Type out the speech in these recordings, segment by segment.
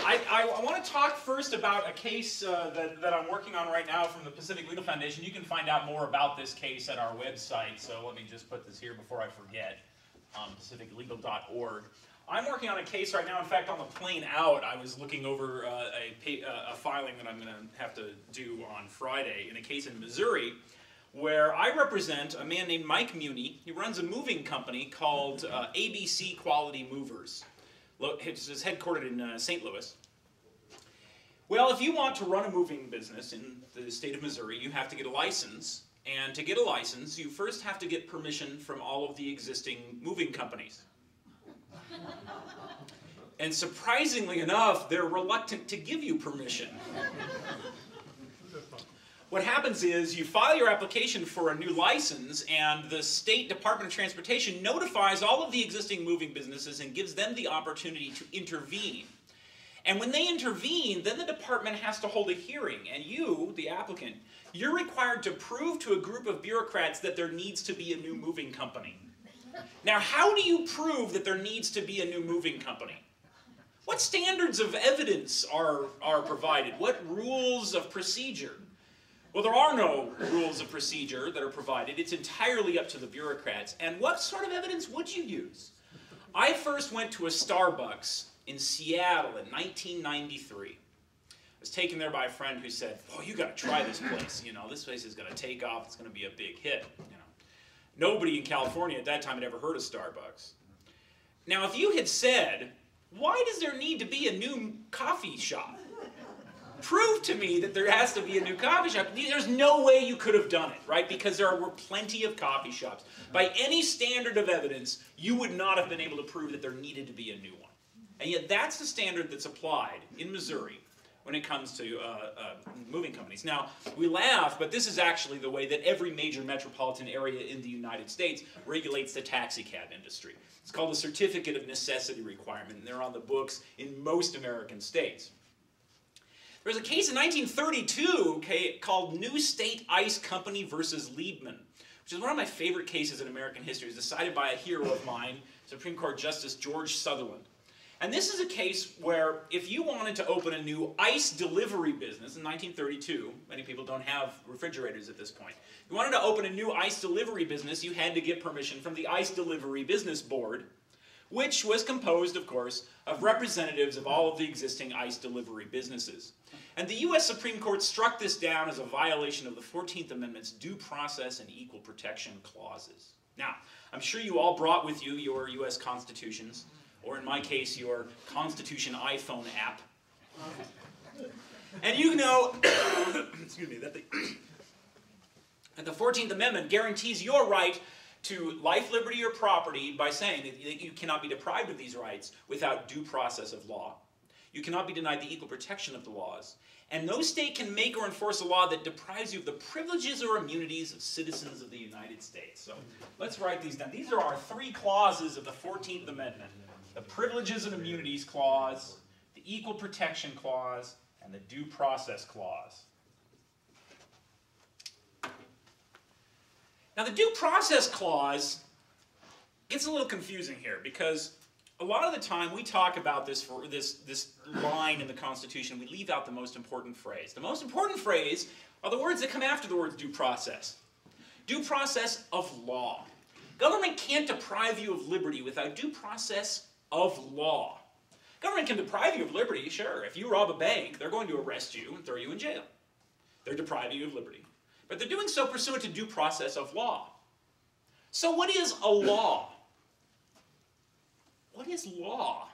I want to talk first about a case that I'm working on right now from the Pacific Legal Foundation. You can find out more about this case at our website, so let me just put this here before I forget, pacificlegal.org. I'm working on a case right now. In fact, on the plane out, I was looking over a filing that I'm going to have to do on Friday in a case in Missouri where I represent a man named Mike Muni. He runs a moving company called ABC Quality Movers. It's headquartered in St. Louis. Well, if you want to run a moving business in the state of Missouri, you have to get a license. And to get a license, you first have to get permission from all of the existing moving companies. And surprisingly enough, they're reluctant to give you permission. What happens is you file your application for a new license, and the State Department of Transportation notifies all of the existing moving businesses and gives them the opportunity to intervene. And when they intervene, then the department has to hold a hearing, and you, the applicant, you're required to prove to a group of bureaucrats that there needs to be a new moving company. Now, how do you prove that there needs to be a new moving company? What standards of evidence are provided? What rules of procedure? Well, there are no rules of procedure that are provided. It's entirely up to the bureaucrats. And what sort of evidence would you use? I first went to a Starbucks in Seattle in 1993. I was taken there by a friend who said, "Oh, you got to try this place. You know, this place is going to take off. It's going to be a big hit." You know, nobody in California at that time had ever heard of Starbucks. Now, if you had said, "Why does there need to be a new coffee shop? Prove to me that there has to be a new coffee shop." There's no way you could have done it, right? Because there were plenty of coffee shops. By any standard of evidence, you would not have been able to prove that there needed to be a new one. And yet that's the standard that's applied in Missouri when it comes to moving companies. Now, we laugh, but this is actually the way that every major metropolitan area in the United States regulates the taxi cab industry. It's called the Certificate of Necessity requirement, and they're on the books in most American states. There was a case in 1932 called New State Ice Company versus Liebman, which is one of my favorite cases in American history. It was decided by a hero of mine, Supreme Court Justice George Sutherland. And this is a case where if you wanted to open a new ice delivery business in 1932, many people don't have refrigerators at this point. If you wanted to open a new ice delivery business, you had to get permission from the Ice Delivery Business Board, which was composed, of course, of representatives of all of the existing ice delivery businesses. And the U.S. Supreme Court struck this down as a violation of the 14th Amendment's due process and equal protection clauses. Now, I'm sure you all brought with you your U.S. constitutions, or in my case, your Constitution iPhone app. And you know excuse me, that the 14th Amendment guarantees your right to life, liberty, or property by saying that you cannot be deprived of these rights without due process of law. You cannot be denied the equal protection of the laws. And no state can make or enforce a law that deprives you of the privileges or immunities of citizens of the United States. So let's write these down. These are our three clauses of the 14th Amendment. The Privileges and Immunities Clause, the Equal Protection Clause, and the Due Process Clause. Now, the Due Process Clause gets a little confusing here because a lot of the time we talk about this line in the Constitution, we leave out the most important phrase. The most important phrase are the words that come after the words due process. Due process of law. Government can't deprive you of liberty without due process of law. Government can deprive you of liberty, sure. If you rob a bank, they're going to arrest you and throw you in jail. They're depriving you of liberty. But they're doing so pursuant to due process of law. So what is a law? What is law?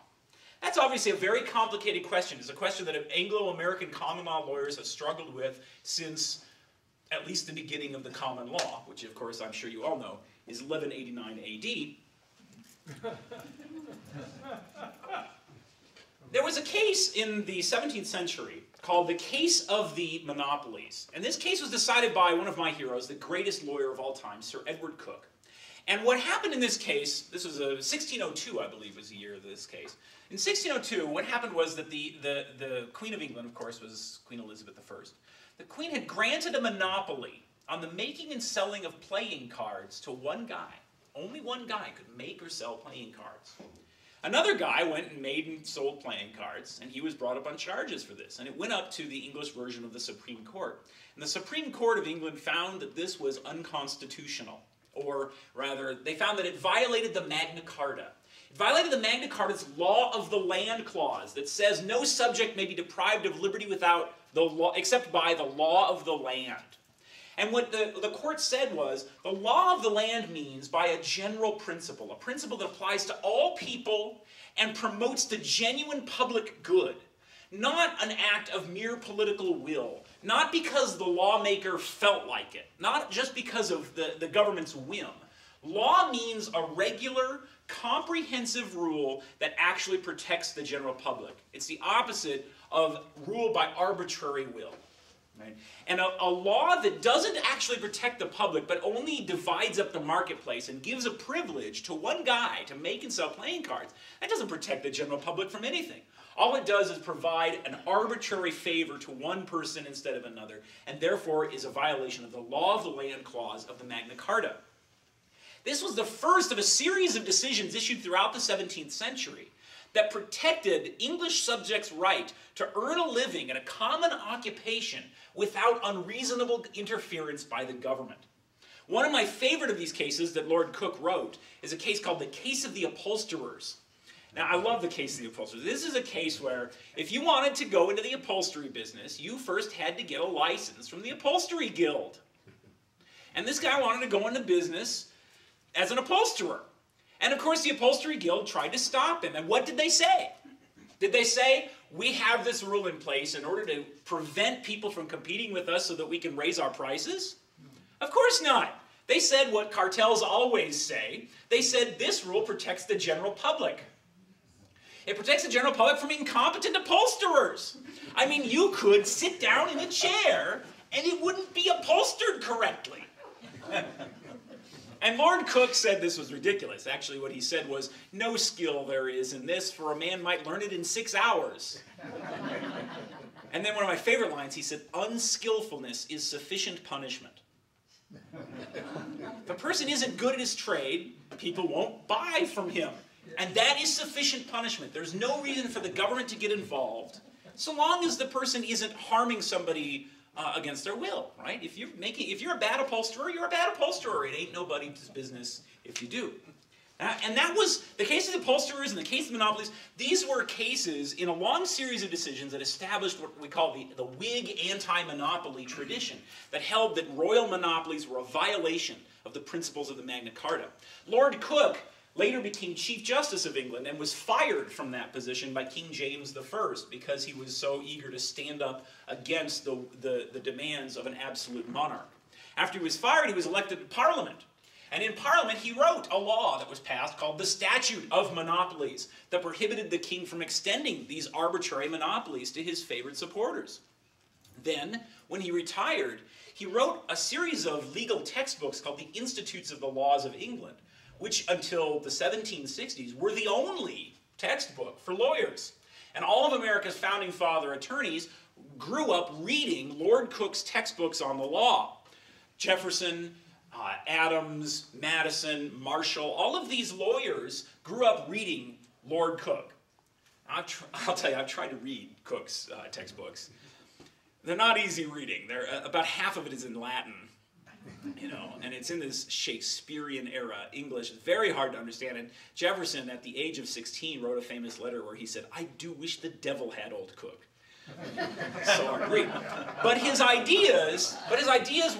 That's obviously a very complicated question. It's a question that Anglo-American common law lawyers have struggled with since at least the beginning of the common law, which of course I'm sure you all know is 1189 AD. There was a case in the 17th century called the Case of the Monopolies. And this case was decided by one of my heroes, the greatest lawyer of all time, Sir Edward Coke. And what happened in this case, this was 1602, I believe, was the year of this case. In 1602, what happened was that the Queen of England, of course, was Queen Elizabeth I. The Queen had granted a monopoly on the making and selling of playing cards to one guy. Only one guy could make or sell playing cards. Another guy went and made and sold playing cards, and he was brought up on charges for this. And it went up to the English version of the Supreme Court. And the Supreme Court of England found that this was unconstitutional. Or rather, they found that it violated the Magna Carta. It violated the Magna Carta's law of the land clause that says no subject may be deprived of liberty without the law, except by the law of the land. And what the court said was, the law of the land means by a general principle, a principle that applies to all people and promotes the genuine public good, not an act of mere political will, not because the lawmaker felt like it, not just because of the government's whim. Law means a regular, comprehensive rule that actually protects the general public. It's the opposite of rule by arbitrary will. Right? And a law that doesn't actually protect the public, but only divides up the marketplace and gives a privilege to one guy to make and sell playing cards, that doesn't protect the general public from anything. All it does is provide an arbitrary favor to one person instead of another, and therefore is a violation of the law of the land clause of the Magna Carta. This was the first of a series of decisions issued throughout the 17th century that protected English subjects' right to earn a living in a common occupation without unreasonable interference by the government. One of my favorite of these cases that Lord Coke wrote is a case called the Case of the Upholsterers. Now, I love the Case of the Upholsterers. This is a case where if you wanted to go into the upholstery business, you first had to get a license from the Upholstery Guild. And this guy wanted to go into business as an upholsterer. And of course, the Upholstery Guild tried to stop him. And what did they say? Did they say, we have this rule in place in order to prevent people from competing with us so that we can raise our prices? Of course not. They said what cartels always say. They said this rule protects the general public. It protects the general public from incompetent upholsterers. I mean, you could sit down in a chair and it wouldn't be upholstered correctly. And Lord Coke said this was ridiculous. Actually, what he said was, no skill there is in this, for a man might learn it in 6 hours. And then one of my favorite lines, he said, unskillfulness is sufficient punishment. If a person isn't good at his trade, people won't buy from him. And that is sufficient punishment. There's no reason for the government to get involved, so long as the person isn't harming somebody against their will, right? If you're a bad upholsterer, you're a bad upholsterer. It ain't nobody's business if you do. And that was the case of the upholsterers and the case of monopolies. These were cases in a long series of decisions that established what we call the Whig anti-monopoly tradition that held that royal monopolies were a violation of the principles of the Magna Carta. Lord Coke later became Chief Justice of England and was fired from that position by King James I because he was so eager to stand up against the demands of an absolute monarch. After he was fired, he was elected to Parliament. And in Parliament, he wrote a law that was passed called the Statute of Monopolies that prohibited the king from extending these arbitrary monopolies to his favorite supporters. Then, when he retired, he wrote a series of legal textbooks called the Institutes of the Laws of England, which until the 1760s were the only textbook for lawyers. And all of America's founding father attorneys grew up reading Lord Coke's textbooks on the law. Jefferson, Adams, Madison, Marshall, all of these lawyers grew up reading Lord Coke. I'll tell you, I've tried to read Coke's textbooks. They're not easy reading. About half of it is in Latin. And it's in this Shakespearean era English. It's very hard to understand. And Jefferson, at the age of 16, wrote a famous letter where he said, I do wish the devil had old Coke. So hard to read. But his ideas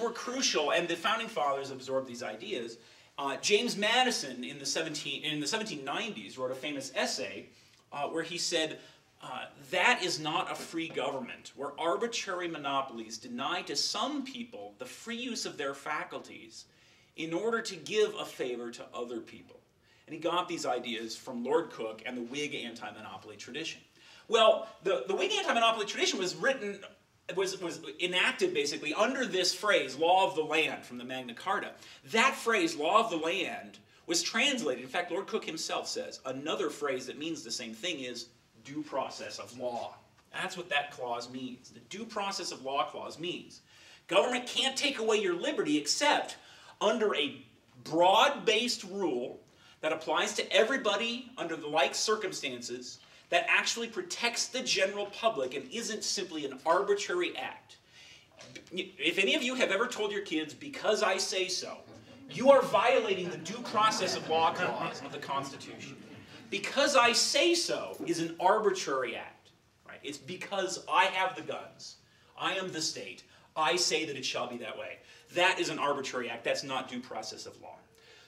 were crucial, and the founding fathers absorbed these ideas. James Madison, in the 1790s, wrote a famous essay where he said, that is not a free government, where arbitrary monopolies deny to some people the free use of their faculties in order to give a favor to other people. And he got these ideas from Lord Coke and the Whig anti-monopoly tradition. Well, the Whig anti-monopoly tradition was enacted basically under this phrase, law of the land, from the Magna Carta. That phrase, law of the land, was translated. In fact, Lord Coke himself says another phrase that means the same thing is due process of law. That's what that clause means. The due process of law clause means government can't take away your liberty except under a broad-based rule that applies to everybody under the like circumstances, that actually protects the general public and isn't simply an arbitrary act. If any of you have ever told your kids, because I say so, you are violating the due process of law clause of the Constitution. Because I say so is an arbitrary act. Right? It's because I have the guns. I am the state. I say that it shall be that way. That is an arbitrary act. That's not due process of law.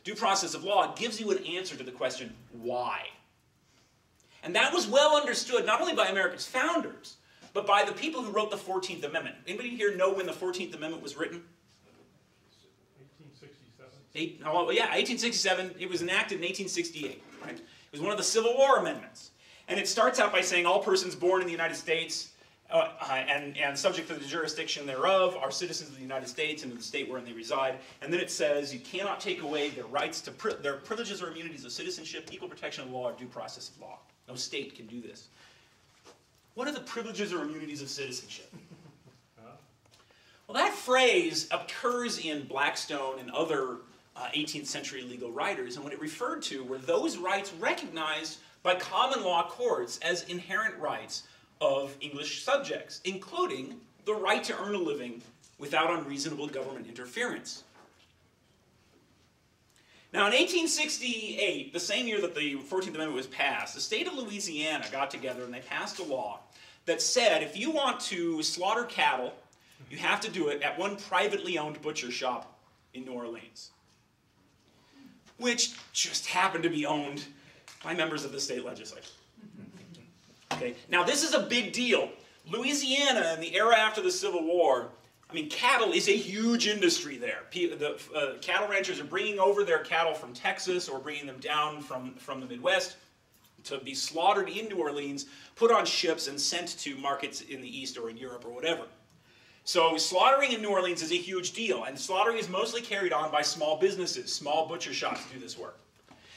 Due process of law gives you an answer to the question, why? And that was well understood not only by America's founders, but by the people who wrote the 14th Amendment. Anybody here know when the 14th Amendment was written? 1867. 1867. It was enacted in 1868. Right? It was one of the Civil War amendments. And it starts out by saying all persons born in the United States and subject to the jurisdiction thereof are citizens of the United States and of the state wherein they reside. And then it says you cannot take away their rights to their privileges or immunities of citizenship, equal protection of law, or due process of law. No state can do this. What are the privileges or immunities of citizenship? Well, that phrase occurs in Blackstone and other 18th century legal writers, and what it referred to were those rights recognized by common law courts as inherent rights of English subjects, including the right to earn a living without unreasonable government interference. Now, in 1868, the same year that the 14th Amendment was passed, the state of Louisiana got together and they passed a law that said if you want to slaughter cattle, you have to do it at one privately owned butcher shop in New Orleans, which just happened to be owned by members of the state legislature. Okay. Now, this is a big deal. Louisiana, in the era after the Civil War, I mean, cattle is a huge industry there. The cattle ranchers are bringing over their cattle from Texas or bringing them down from the Midwest to be slaughtered in New Orleans, put on ships, and sent to markets in the East or in Europe or whatever. So slaughtering in New Orleans is a huge deal, and slaughtering is mostly carried on by small businesses. Small butcher shops do this work.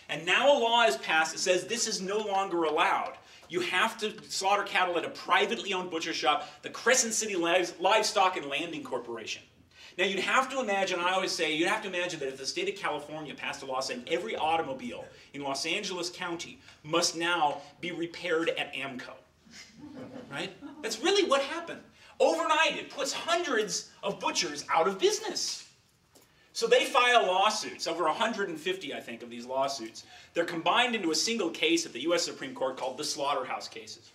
And now a law is passed that says this is no longer allowed. You have to slaughter cattle at a privately owned butcher shop, the Crescent City Livestock and Landing Corporation. Now you'd have to imagine, I always say, you'd have to imagine that if the state of California passed a law saying every automobile in Los Angeles County must now be repaired at AMCO. Right? That's really what happened. Overnight, it puts hundreds of butchers out of business. So they file lawsuits, over 150, I think, of these lawsuits. They're combined into a single case at the U.S. Supreme Court called the Slaughterhouse Cases.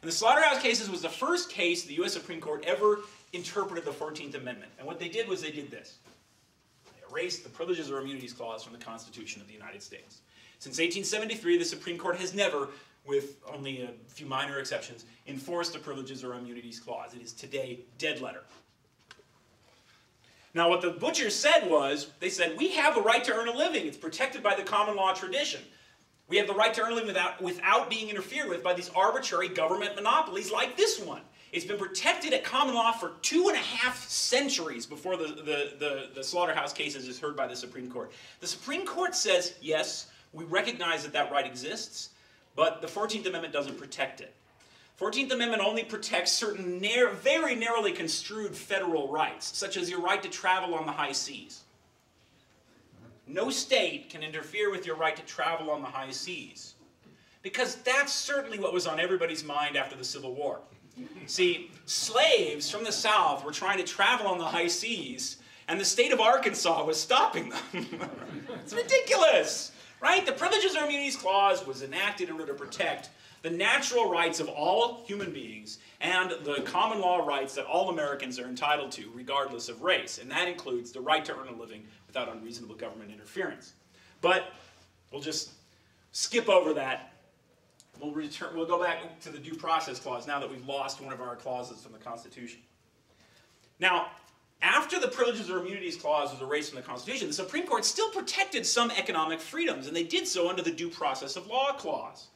And the Slaughterhouse Cases was the first case the U.S. Supreme Court ever interpreted the 14th Amendment. And what they did was they did this. They erased the Privileges or Immunities Clause from the Constitution of the United States. Since 1873, the Supreme Court has never, with only a few minor exceptions, enforced the Privileges or Immunities Clause. It is today dead letter. Now, what the butchers said was, they said, we have the right to earn a living. It's protected by the common law tradition. We have the right to earn a living without being interfered with by these arbitrary government monopolies like this one. It's been protected at common law for 2.5 centuries before the Slaughterhouse Cases is heard by the Supreme Court. The Supreme Court says, yes, we recognize that that right exists, but the 14th Amendment doesn't protect it. 14th Amendment only protects certain very narrowly construed federal rights, such as your right to travel on the high seas. No state can interfere with your right to travel on the high seas, because that's certainly what was on everybody's mind after the Civil War. See, slaves from the South were trying to travel on the high seas, and the state of Arkansas was stopping them. It's ridiculous, right? The Privileges or Immunities Clause was enacted in order to protect the natural rights of all human beings and the common law rights that all Americans are entitled to, regardless of race. And that includes the right to earn a living without unreasonable government interference. But we'll just skip over that. We'll go back to the Due Process Clause now that we've lost one of our clauses from the Constitution. Now, after the Privileges or Immunities Clause was erased from the Constitution, the Supreme Court still protected some economic freedoms, and they did so under the Due Process of Law Clause.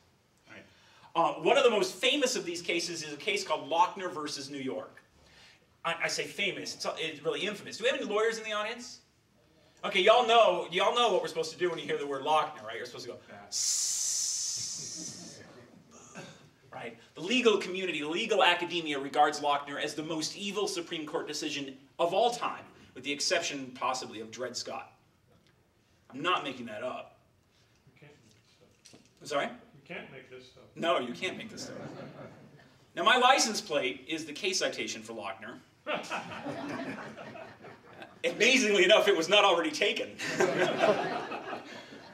One of the most famous of these cases is a case called Lochner versus New York. I say famous, it's really infamous. Do we have any lawyers in the audience? Okay, y'all know what we're supposed to do when you hear the word Lochner, right? You're supposed to go, right? The legal community, the legal academia regards Lochner as the most evil Supreme Court decision of all time, with the exception, possibly, of Dred Scott. I'm not making that up. I'm sorry? You can't make this stuff. No, you can't make this stuff. Now, my license plate is the case citation for Lochner. Amazingly enough, it was not already taken.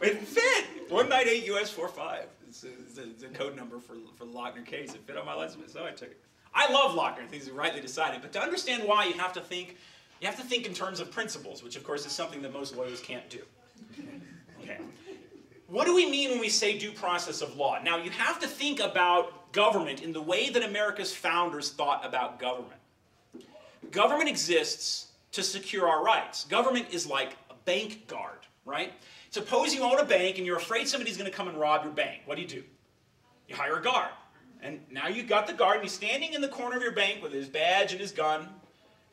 It fit! 198 US 45. It's a code number for the Lochner case. It fit on my license plate, so I took it. I love Lochner. I think he's rightly decided. But to understand why, you have to think in terms of principles, which of course is something that most lawyers can't do. Okay. What do we mean when we say due process of law? Now, you have to think about government in the way that America's founders thought about government. Government exists to secure our rights. Government is like a bank guard, right? Suppose you own a bank and you're afraid somebody's going to come and rob your bank. What do? You hire a guard. And now you've got the guard and he's standing in the corner of your bank with his badge and his gun.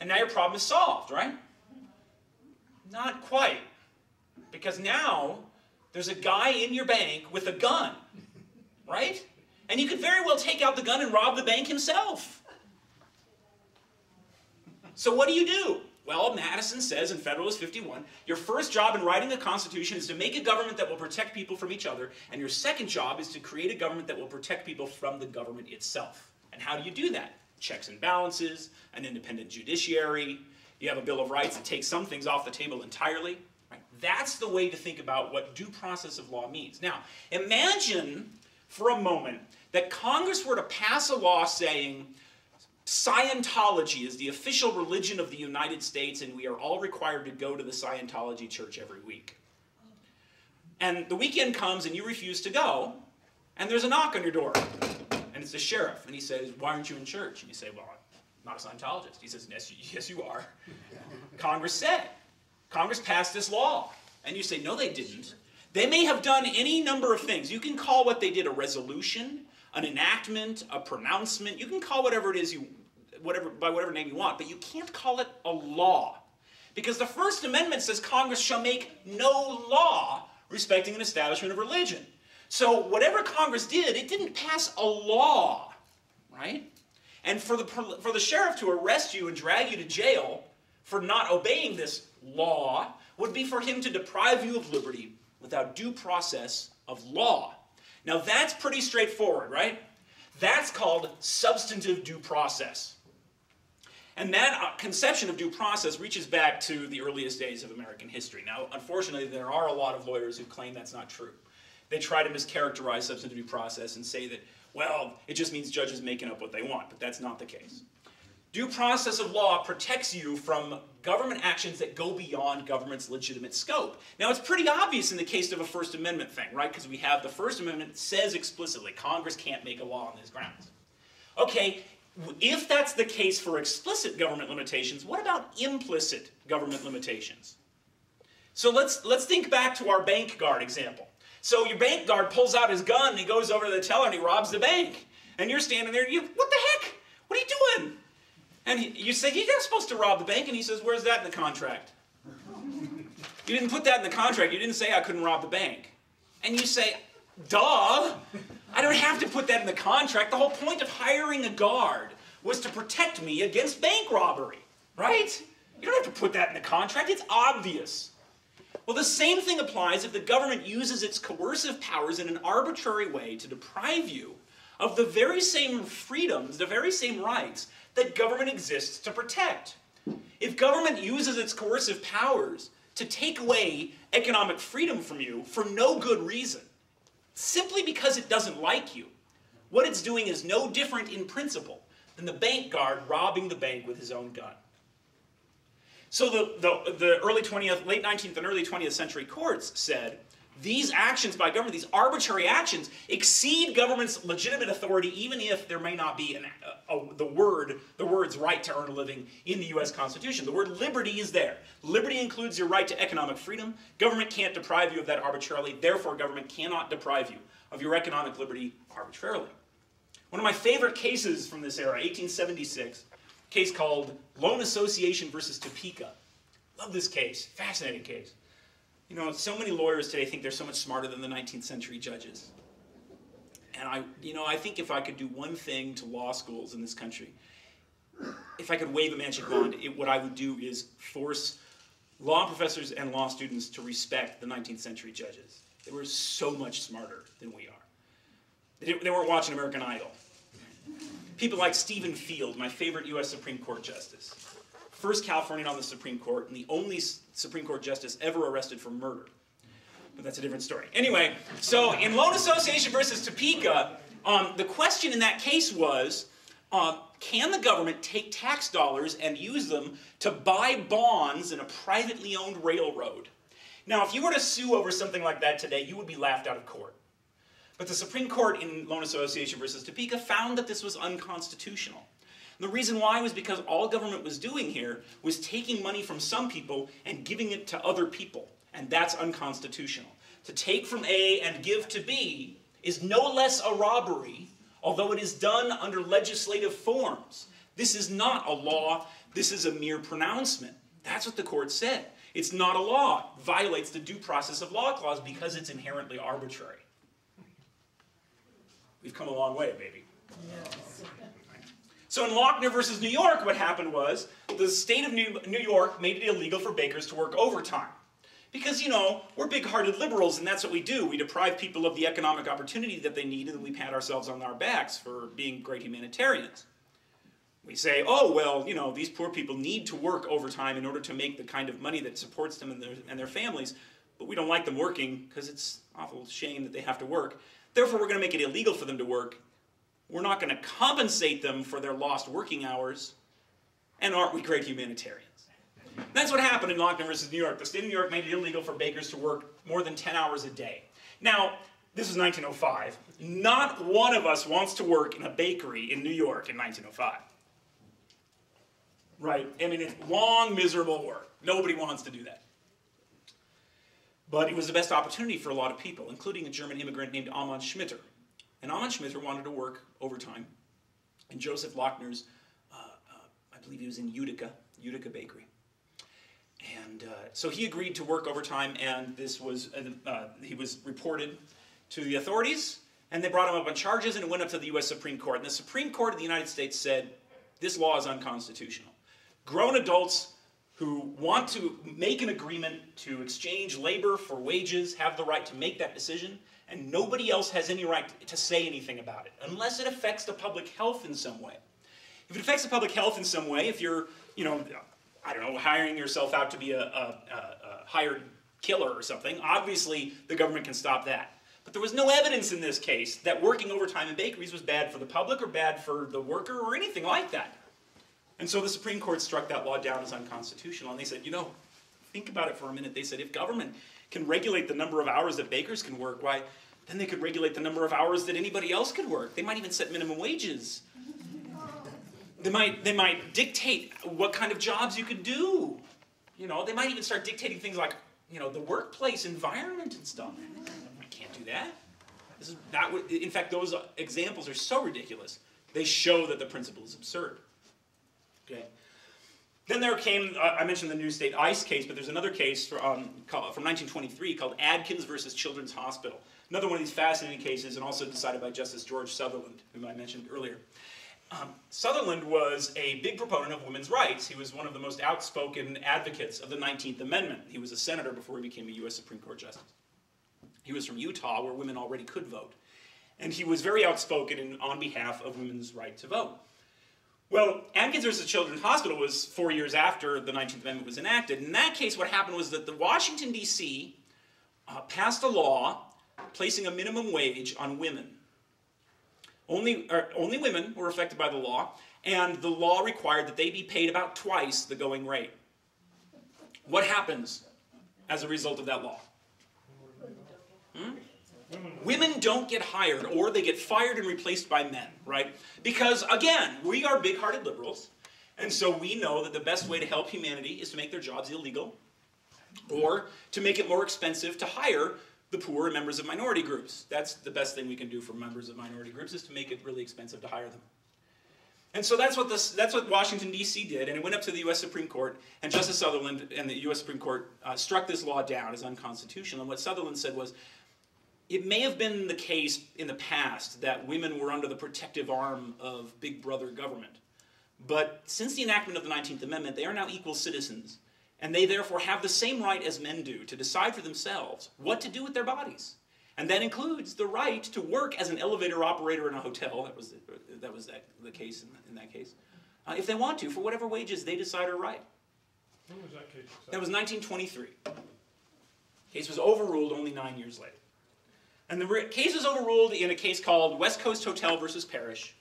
And now your problem is solved, right? Not quite. Because now there's a guy in your bank with a gun, right? And you could very well take out the gun and rob the bank himself. So what do? Well, Madison says in Federalist 51, your first job in writing a constitution is to make a government that will protect people from each other, and your second job is to create a government that will protect people from the government itself. And how do you do that? Checks and balances, an independent judiciary, you have a Bill of Rights that takes some things off the table entirely. Right? That's the way to think about what due process of law means. Now, imagine for a moment that Congress were to pass a law saying, Scientology is the official religion of the United States, and we are all required to go to the Scientology church every week. And the weekend comes and you refuse to go, and there's a knock on your door. And it's the sheriff, and he says, why aren't you in church? And you say, well, I'm not a Scientologist. He says, yes, you are. Congress said. Congress passed this law. And you say, no, they didn't. They may have done any number of things. You can call what they did a resolution, an enactment, a pronouncement. You can call whatever it is by whatever name you want, but you can't call it a law. Because the First Amendment says Congress shall make no law respecting an establishment of religion. So whatever Congress did, it didn't pass a law, right? And for the sheriff to arrest you and drag you to jail for not obeying this law would be for him to deprive you of liberty without due process of law. Now that's pretty straightforward, right? That's called substantive due process. And that conception of due process reaches back to the earliest days of American history. Now, unfortunately, there are a lot of lawyers who claim that's not true. They try to mischaracterize substantive due process and say that, well, it just means judges making up what they want, but that's not the case. Due process of law protects you from government actions that go beyond government's legitimate scope. Now, it's pretty obvious in the case of a First Amendment thing, right? Because we have the First Amendment says explicitly, Congress can't make a law on these grounds. Okay, if that's the case for explicit government limitations, what about implicit government limitations? So let's think back to our bank guard example. So your bank guard pulls out his gun and he goes over to the teller and he robs the bank. And you're standing there and what the heck? What are you doing? And you say, you're not supposed to rob the bank. And he says, where's that in the contract? You didn't put that in the contract. You didn't say I couldn't rob the bank. And you say, duh. I don't have to put that in the contract. The whole point of hiring a guard was to protect me against bank robbery, right? You don't have to put that in the contract. It's obvious. Well, the same thing applies if the government uses its coercive powers in an arbitrary way to deprive you of the very same freedoms, the very same rights that government exists to protect. If government uses its coercive powers to take away economic freedom from you for no good reason, simply because it doesn't like you, what it's doing is no different in principle than the bank guard robbing the bank with his own gun. So the late 19th and early 20th century courts said, these actions by government, these arbitrary actions, exceed government's legitimate authority even if there may not be the words right to earn a living in the U.S. Constitution. The word liberty is there. Liberty includes your right to economic freedom. Government can't deprive you of that arbitrarily. Therefore, government cannot deprive you of your economic liberty arbitrarily. One of my favorite cases from this era, 1876, a case called Loan Association versus Topeka. Love this case. Fascinating case. You know, so many lawyers today think they're so much smarter than the 19th century judges. And I think if I could do one thing to law schools in this country, if I could wave a magic wand, what I would do is force law professors and law students to respect the 19th century judges. They were so much smarter than we are. They weren't watching American Idol. People like Stephen Field, my favorite U.S. Supreme Court justice. First Californian on the Supreme Court, and the only Supreme Court justice ever arrested for murder. But that's a different story. Anyway, so in Loan Association versus Topeka, the question in that case was, can the government take tax dollars and use them to buy bonds in a privately owned railroad? Now, if you were to sue over something like that today, you would be laughed out of court. But the Supreme Court in Loan Association versus Topeka found that this was unconstitutional. And the reason why was because all government was doing here was taking money from some people and giving it to other people. And that's unconstitutional. To take from A and give to B is no less a robbery, although it is done under legislative forms. This is not a law, this is a mere pronouncement. That's what the court said. It's not a law. It violates the due process of law clause because it's inherently arbitrary. We've come a long way, baby. Yes. So in Lochner versus New York, what happened was the state of New York made it illegal for bakers to work overtime. Because, you know, we're big-hearted liberals, and that's what we do. We deprive people of the economic opportunity that they need, and then we pat ourselves on our backs for being great humanitarians. We say, oh, well, you know, these poor people need to work overtime in order to make the kind of money that supports them and their families, but we don't like them working because it's an awful shame that they have to work. Therefore, we're going to make it illegal for them to work. We're not going to compensate them for their lost working hours. And aren't we great humanitarians? That's what happened in Lochner versus New York. The state of New York made it illegal for bakers to work more than 10 hours a day. Now, this is 1905. Not one of us wants to work in a bakery in New York in 1905. Right? I mean, it's long, miserable work. Nobody wants to do that. But it was the best opportunity for a lot of people, including a German immigrant named Ammann Schmitter. And Ammann Schmitter wanted to work overtime in Joseph Lochner's, I believe he was in Utica Bakery. And so he agreed to work overtime, and this was he was reported to the authorities, and they brought him up on charges, and it went up to the U.S. Supreme Court. And the Supreme Court of the United States said, this law is unconstitutional. Grown adults who want to make an agreement to exchange labor for wages have the right to make that decision, and nobody else has any right to say anything about it, unless it affects the public health in some way. If it affects the public health in some way, if you're, you know, I don't know, hiring yourself out to be a hired killer or something, obviously the government can stop that. But there was no evidence in this case that working overtime in bakeries was bad for the public or bad for the worker or anything like that. And so the Supreme Court struck that law down as unconstitutional, and they said, you know, think about it for a minute. They said, if government can regulate the number of hours that bakers can work, why, then they could regulate the number of hours that anybody else could work. They might even set minimum wages. They might dictate what kind of jobs you could do. You know, they might even start dictating things like, you know, the workplace environment and stuff. I can't do that. In fact, those examples are so ridiculous, they show that the principle is absurd. Okay. Then there came, I mentioned the New State ICE case, but there's another case from 1923 called Adkins versus Children's Hospital. Another one of these fascinating cases, and also decided by Justice George Sutherland, whom I mentioned earlier. Sutherland was a big proponent of women's rights. He was one of the most outspoken advocates of the 19th Amendment. He was a senator before he became a U.S. Supreme Court justice. He was from Utah, where women already could vote. And he was very outspoken on behalf of women's right to vote. Well, Adkins versus Children's Hospital was 4 years after the 19th Amendment was enacted. In that case, what happened was that the Washington, D.C. Passed a law placing a minimum wage on women. Only women were affected by the law, and the law required that they be paid about twice the going rate. What happens as a result of that law? Women don't get hired, or they get fired and replaced by men, right? Because, again, we are big-hearted liberals, and so we know that the best way to help humanity is to make their jobs illegal, or to make it more expensive to hire the poor and members of minority groups. That's the best thing we can do for members of minority groups, is to make it really expensive to hire them. And so that's what Washington, D.C. did, and it went up to the U.S. Supreme Court, and Justice Sutherland and the U.S. Supreme Court struck this law down as unconstitutional. And what Sutherland said was, it may have been the case in the past that women were under the protective arm of Big Brother government. But since the enactment of the 19th Amendment, they are now equal citizens, and they therefore have the same right as men do to decide for themselves what to do with their bodies. And that includes the right to work as an elevator operator in a hotel. That was the case in that case. If they want to, for whatever wages they decide are right. When was that case decided? That was 1923. The case was overruled only 9 years later. And the case was overruled in a case called West Coast Hotel versus Parrish.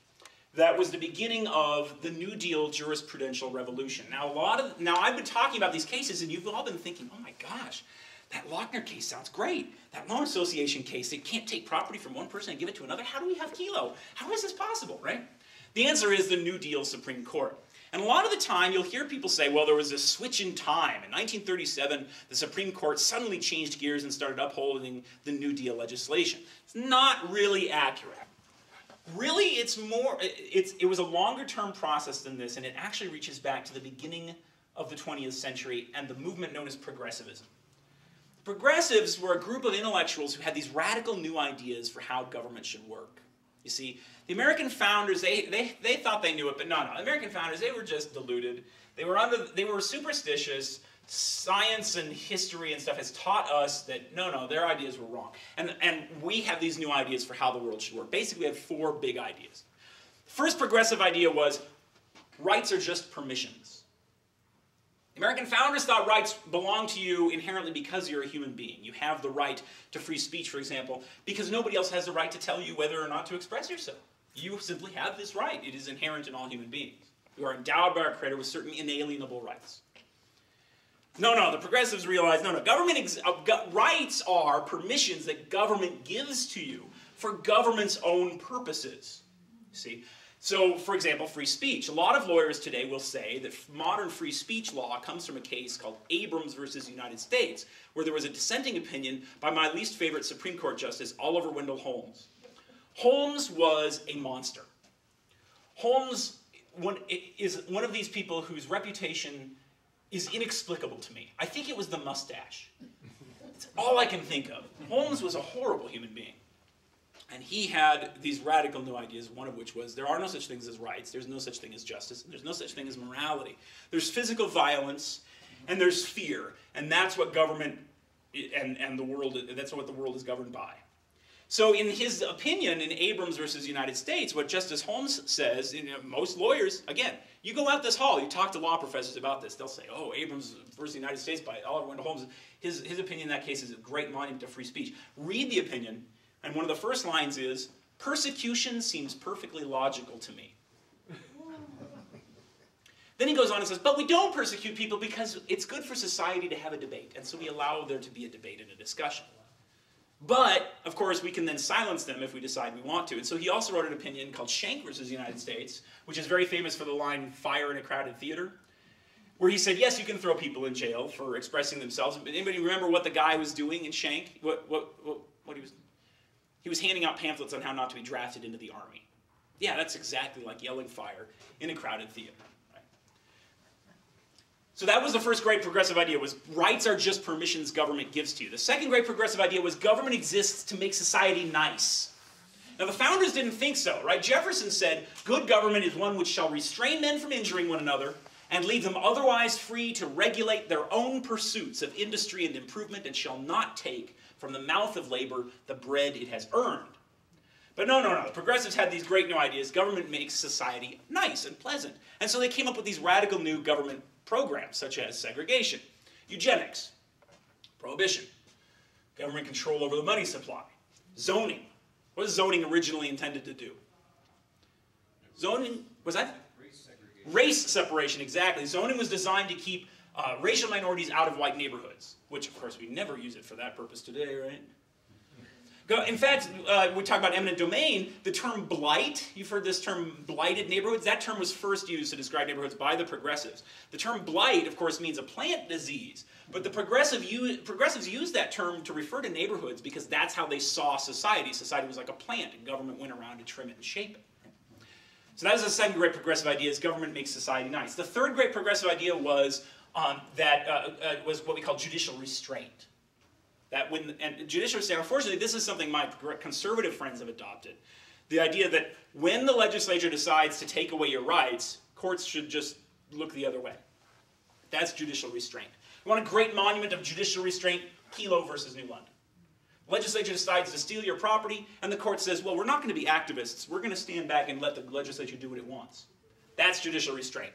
That was the beginning of the New Deal jurisprudential revolution. Now I've been talking about these cases, and you've all been thinking, oh my gosh, that Lochner case sounds great. That loan association case, they can't take property from one person and give it to another. How do we have Kelo? How is this possible, right? The answer is the New Deal Supreme Court. And a lot of the time, you'll hear people say, well, there was a switch in time. In 1937, the Supreme Court suddenly changed gears and started upholding the New Deal legislation. It's not really accurate. Really, it was a longer-term process than this, and it actually reaches back to the beginning of the 20th century and the movement known as progressivism. Progressives were a group of intellectuals who had these radical new ideas for how government should work. You see, the American founders, they thought they knew it, but no. The American founders, they were just deluded. They were superstitious. Science and history and stuff has taught us that no, their ideas were wrong. And we have these new ideas for how the world should work. Basically, we have 4 big ideas. The first progressive idea was rights are just permissions. The American founders thought rights belong to you inherently because you're a human being. You have the right to free speech, for example, because nobody else has the right to tell you whether or not to express yourself. You simply have this right. It is inherent in all human beings. You are endowed by our Creator with certain inalienable rights. No, the progressives realized, government rights are permissions that government gives to you for government's own purposes. See? So, for example, free speech. A lot of lawyers today will say that modern free speech law comes from a case called Abrams versus United States, where there was a dissenting opinion by my least favorite Supreme Court Justice, Oliver Wendell Holmes. Holmes was a monster. Holmes is one of these people whose reputation is inexplicable to me. I think it was the mustache. It's all I can think of. Holmes was a horrible human being. And he had these radical new ideas, one of which was there are no such things as rights, there's no such thing as justice, and there's no such thing as morality. There's physical violence, and there's fear. And that's what government and the world, that's what the world is governed by. So in his opinion, in Abrams versus United States, what Justice Holmes says, most lawyers, again, you go out this hall, you talk to law professors about this, they'll say, oh, Abrams versus United States by Oliver Wendell Holmes, his opinion in that case is a great monument to free speech. Read the opinion, and one of the first lines is, persecution seems perfectly logical to me. Then he goes on and says, but we don't persecute people because it's good for society to have a debate, and so we allow there to be a debate and a discussion. But, of course, we can then silence them if we decide we want to. And so he also wrote an opinion called Schenck versus the United States, which is very famous for the line, fire in a crowded theater, where he said, yes, you can throw people in jail for expressing themselves. But anybody remember what the guy was doing in Schenck? What he was handing out pamphlets on how not to be drafted into the army. Yeah, that's exactly like yelling fire in a crowded theater. So that was the first great progressive idea, was rights are just permissions government gives to you. The second great progressive idea was government exists to make society nice. Now the founders didn't think so, right? Jefferson said, good government is one which shall restrain men from injuring one another and leave them otherwise free to regulate their own pursuits of industry and improvement and shall not take from the mouth of labor the bread it has earned. But no. The progressives had these great new ideas. Government makes society nice and pleasant. And so they came up with these radical new government programs, such as segregation, eugenics, prohibition, government control over the money supply, zoning. What was zoning originally intended to do? Zoning, was that? Race separation, exactly. Zoning was designed to keep racial minorities out of white neighborhoods, which, of course, we never use it for that purpose today, right? In fact, we talk about eminent domain. The term blight, you've heard this term blighted neighborhoods. That term was first used to describe neighborhoods by the progressives. The term blight, of course, means a plant disease. But the progressives used that term to refer to neighborhoods because that's how they saw society. Society was like a plant, and government went around to trim it and shape it. So that was the second great progressive idea, is government makes society nice. The third great progressive idea was was what we call judicial restraint. And judicial restraint, unfortunately, this is something my conservative friends have adopted. The idea that when the legislature decides to take away your rights, courts should just look the other way. That's judicial restraint. You want a great monument of judicial restraint? Kelo versus New London. Legislature decides to steal your property, and the court says, well, we're not going to be activists. We're going to stand back and let the legislature do what it wants. That's judicial restraint.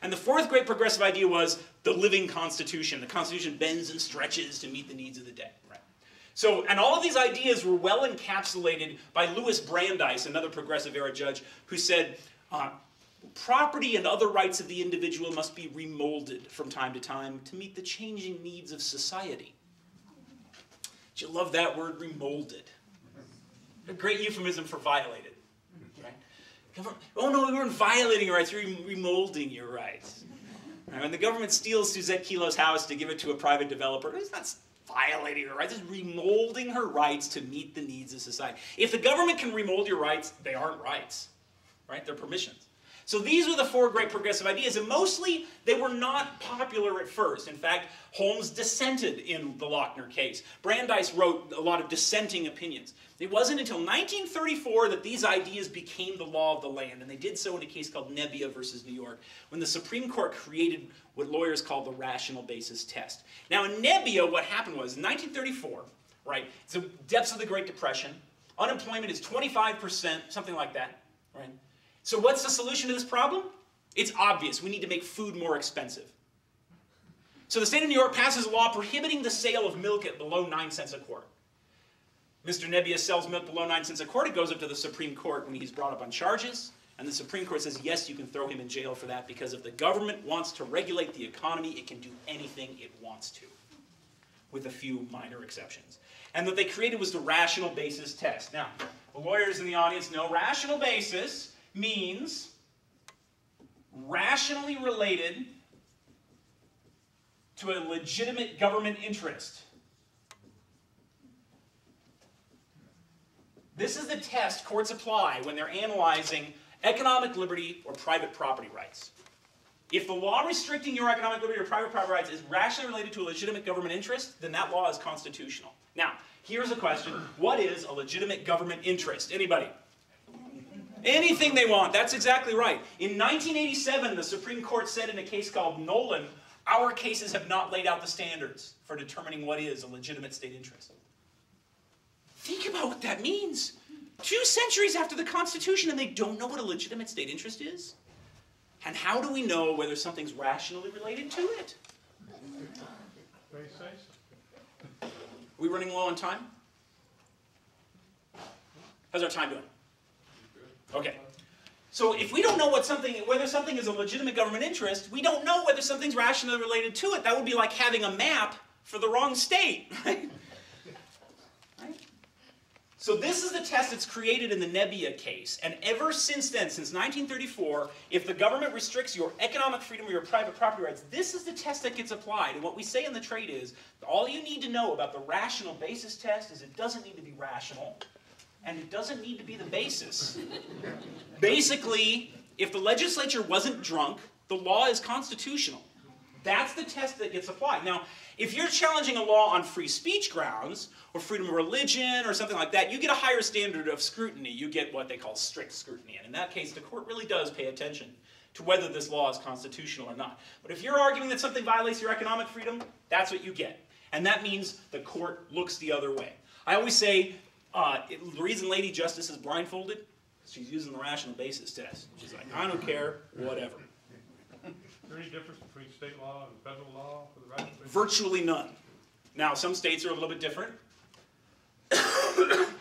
And the fourth great progressive idea was the living Constitution. The Constitution bends and stretches to meet the needs of the day. Right? So, and all of these ideas were well encapsulated by Louis Brandeis, another progressive era judge, who said, property and other rights of the individual must be remolded from time to time to meet the changing needs of society. You love that word, remolded. A great euphemism for violated. Right? Oh no, we weren't violating your rights, we were remolding your rights. Right? When the government steals Suzette Kilo's house to give it to a private developer, it's not violating her rights, it's remolding her rights to meet the needs of society. If the government can remold your rights, they aren't rights. Right? They're permissions. So these were the four great progressive ideas, and mostly they were not popular at first. In fact, Holmes dissented in the Lochner case. Brandeis wrote a lot of dissenting opinions. It wasn't until 1934 that these ideas became the law of the land, and they did so in a case called Nebbia versus New York, when the Supreme Court created what lawyers call the rational basis test. Now in Nebbia, what happened was, in 1934, right, it's the depths of the Great Depression, unemployment is 25%, something like that, right? So what's the solution to this problem? It's obvious. We need to make food more expensive. So the state of New York passes a law prohibiting the sale of milk at below 9 cents a quart. Mr. Nebbia sells milk below 9 cents a quart. It goes up to the Supreme Court when he's brought up on charges. And the Supreme Court says, yes, you can throw him in jail for that, because if the government wants to regulate the economy, it can do anything it wants to, with a few minor exceptions. And what they created was the rational basis test. Now, the lawyers in the audience know rational basis means rationally related to a legitimate government interest. This is the test courts apply when they're analyzing economic liberty or private property rights. If the law restricting your economic liberty or private property rights is rationally related to a legitimate government interest, then that law is constitutional. Now, here's a question. What is a legitimate government interest? Anybody? Anything they want. That's exactly right. In 1987, the Supreme Court said in a case called Nolan, our cases have not laid out the standards for determining what is a legitimate state interest. Think about what that means. 2 centuries after the Constitution, and they don't know what a legitimate state interest is? And how do we know whether something's rationally related to it? They say so. Are we running low on time? How's our time doing? Okay. So if we don't know whether something is a legitimate government interest, we don't know whether something's rationally related to it. That would be like having a map for the wrong state, right? So this is the test that's created in the Nebbia case, and ever since then, since 1934, if the government restricts your economic freedom or your private property rights, this is the test that gets applied. And what we say in the trade is, all you need to know about the rational basis test is it doesn't need to be rational, and it doesn't need to be the basis. Basically, if the legislature wasn't drunk, the law is constitutional. That's the test that gets applied. Now, if you're challenging a law on free speech grounds, or freedom of religion, or something like that, you get a higher standard of scrutiny. You get what they call strict scrutiny. And in that case, the court really does pay attention to whether this law is constitutional or not. But if you're arguing that something violates your economic freedom, that's what you get. And that means the court looks the other way. I always say, the reason Lady Justice is blindfolded, she's using the rational basis test. She's like, I don't care, whatever. Is there any difference between state law and federal law for the rational basis? Virtually none. Now, some states are a little bit different.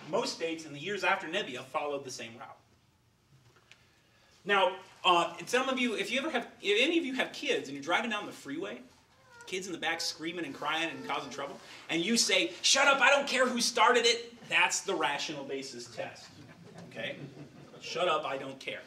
Most states, in the years after Nebbia, followed the same route. Now, some of you, if any of you have kids and you're driving down the freeway, kids in the back screaming and crying and causing trouble, and you say, shut up, I don't care who started it, that's the rational basis test. Okay? Shut up, I don't care.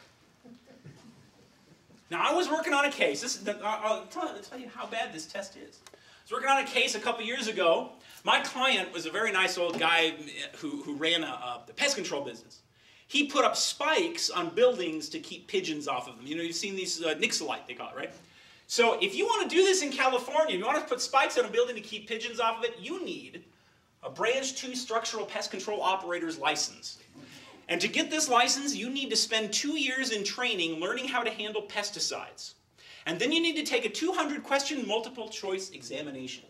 Now, I was working on a case. I'll tell you how bad this test is. I was working on a case a couple years ago. My client was a very nice old guy who ran a pest control business. He put up spikes on buildings to keep pigeons off of them. You know, you've seen these nixolite, they call it, right? So if you want to do this in California, if you want to put spikes on a building to keep pigeons off of it, you need a Branch 2 structural pest control operator's license. And to get this license, you need to spend 2 years in training learning how to handle pesticides. And then you need to take a 200-question multiple choice examination.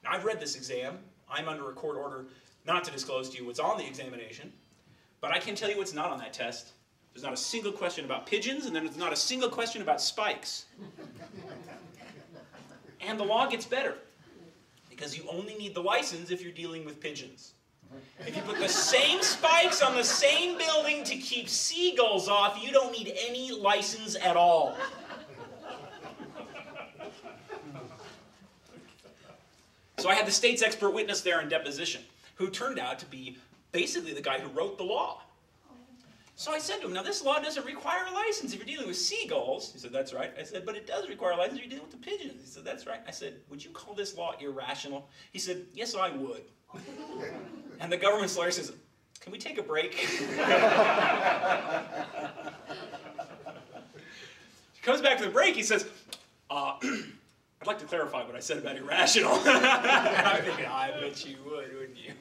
Now, I've read this exam. I'm under a court order not to disclose to you what's on the examination, but I can tell you what's not on that test. There's not a single question about pigeons, and then there's not a single question about spikes. And the law gets better, because you only need the license if you're dealing with pigeons. If you put the same spikes on the same building to keep seagulls off, you don't need any license at all. So I had the state's expert witness there in deposition, who turned out to be basically the guy who wrote the law. So I said to him, now this law doesn't require a license if you're dealing with seagulls. He said, that's right. I said, but it does require a license if you're dealing with the pigeons. He said, that's right. I said, would you call this law irrational? He said, yes, I would. And the government's lawyer says, can we take a break? He comes back to the break, he says, I'd like to clarify what I said about irrational. And I'm thinking, I bet you would, wouldn't you?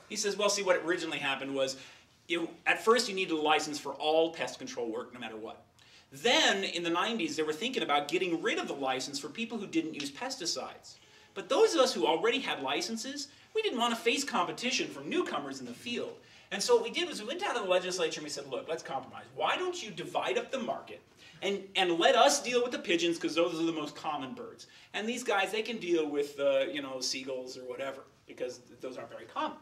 He says, well, see, what originally happened was, at first you needed a license for all pest control work, no matter what. Then, in the 90s, they were thinking about getting rid of the license for people who didn't use pesticides. But those of us who already had licenses, we didn't want to face competition from newcomers in the field. And so what we did was we went down to the legislature and we said, look, let's compromise. Why don't you divide up the market and let us deal with the pigeons, because those are the most common birds. And these guys, they can deal with, seagulls or whatever, because those aren't very common.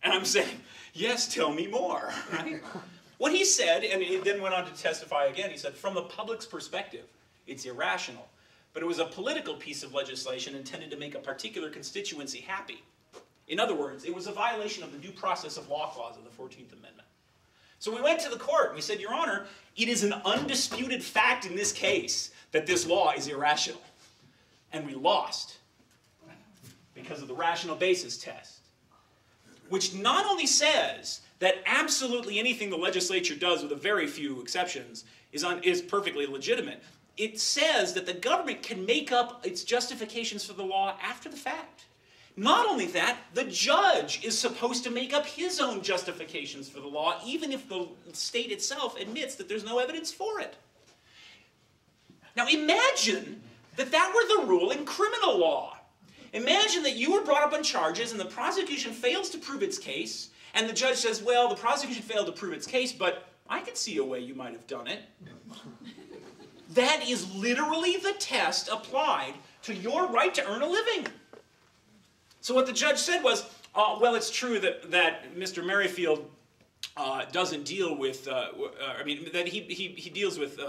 And I'm saying, yes, tell me more, right? What he said, and he then went on to testify again, he said, from the public's perspective, it's irrational. But it was a political piece of legislation intended to make a particular constituency happy. In other words, it was a violation of the due process of law clause of the 14th Amendment. So we went to the court and we said, Your Honor, it is an undisputed fact in this case that this law is irrational. And we lost because of the rational basis test, which not only says that absolutely anything the legislature does, with a very few exceptions, is perfectly legitimate. It says that the government can make up its justifications for the law after the fact. Not only that, the judge is supposed to make up his own justifications for the law, even if the state itself admits that there's no evidence for it. Now imagine that that were the rule in criminal law. Imagine that you were brought up on charges and the prosecution fails to prove its case, and the judge says, well, the prosecution failed to prove its case, but I could see a way you might have done it. That is literally the test applied to your right to earn a living. So what the judge said was, well, it's true that Mr. Merrifield doesn't deal with, that he deals with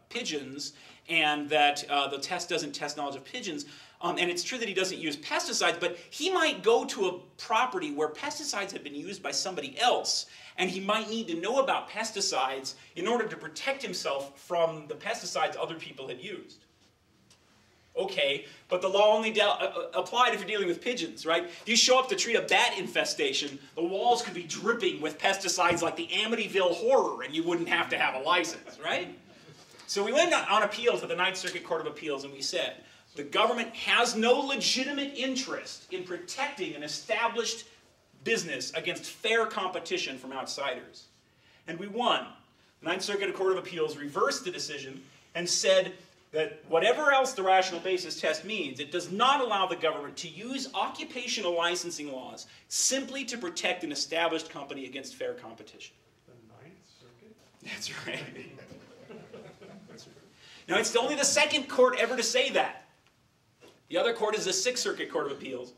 pigeons, and that the test doesn't test knowledge of pigeons. And it's true that he doesn't use pesticides, but he might go to a property where pesticides have been used by somebody else, and he might need to know about pesticides in order to protect himself from the pesticides other people had used. Okay, but the law only applied if you're dealing with pigeons, right? If you show up to treat a bat infestation, the walls could be dripping with pesticides like the Amityville Horror, and you wouldn't have to have a license, right? So we went on appeal to the Ninth Circuit Court of Appeals, and we said, the government has no legitimate interest in protecting an established business against fair competition from outsiders. And we won. The Ninth Circuit Court of Appeals reversed the decision and said that whatever else the rational basis test means, it does not allow the government to use occupational licensing laws simply to protect an established company against fair competition. The Ninth Circuit? That's right. Now, it's only the second court ever to say that. The other court is the Sixth Circuit Court of Appeals,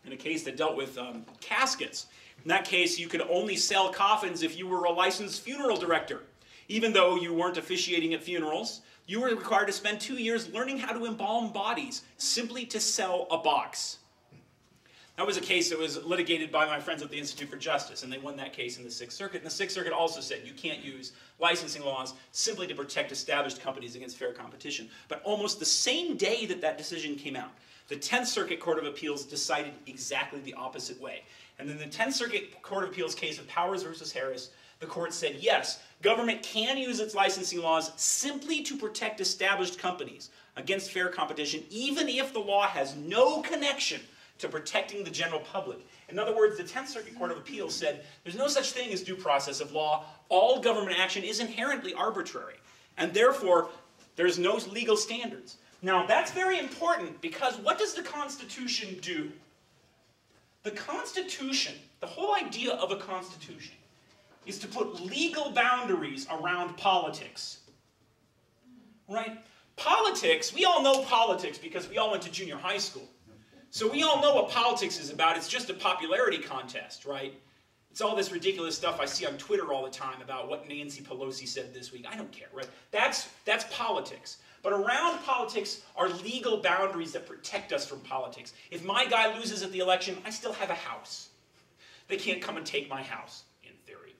in a case that dealt with caskets. In that case, you could only sell coffins if you were a licensed funeral director. Even though you weren't officiating at funerals, you were required to spend 2 years learning how to embalm bodies simply to sell a box. That was a case that was litigated by my friends at the Institute for Justice, and they won that case in the Sixth Circuit. And the Sixth Circuit also said you can't use licensing laws simply to protect established companies against fair competition. But almost the same day that that decision came out, the Tenth Circuit Court of Appeals decided exactly the opposite way. And in the Tenth Circuit Court of Appeals case of Powers versus Harris, the court said, yes, government can use its licensing laws simply to protect established companies against fair competition, even if the law has no connection to protecting the general public. In other words, the Tenth Circuit Court of Appeals said, there's no such thing as due process of law. All government action is inherently arbitrary, and therefore, there's no legal standards. Now, that's very important because what does the Constitution do? The Constitution, the whole idea of a Constitution, is to put legal boundaries around politics. Right? Politics, we all know politics because we all went to junior high school. So we all know what politics is about. It's just a popularity contest, right? It's all this ridiculous stuff I see on Twitter all the time about what Nancy Pelosi said this week. I don't care, right? That's politics. But around politics are legal boundaries that protect us from politics. If my guy loses at the election, I still have a house. They can't come and take my house, in theory,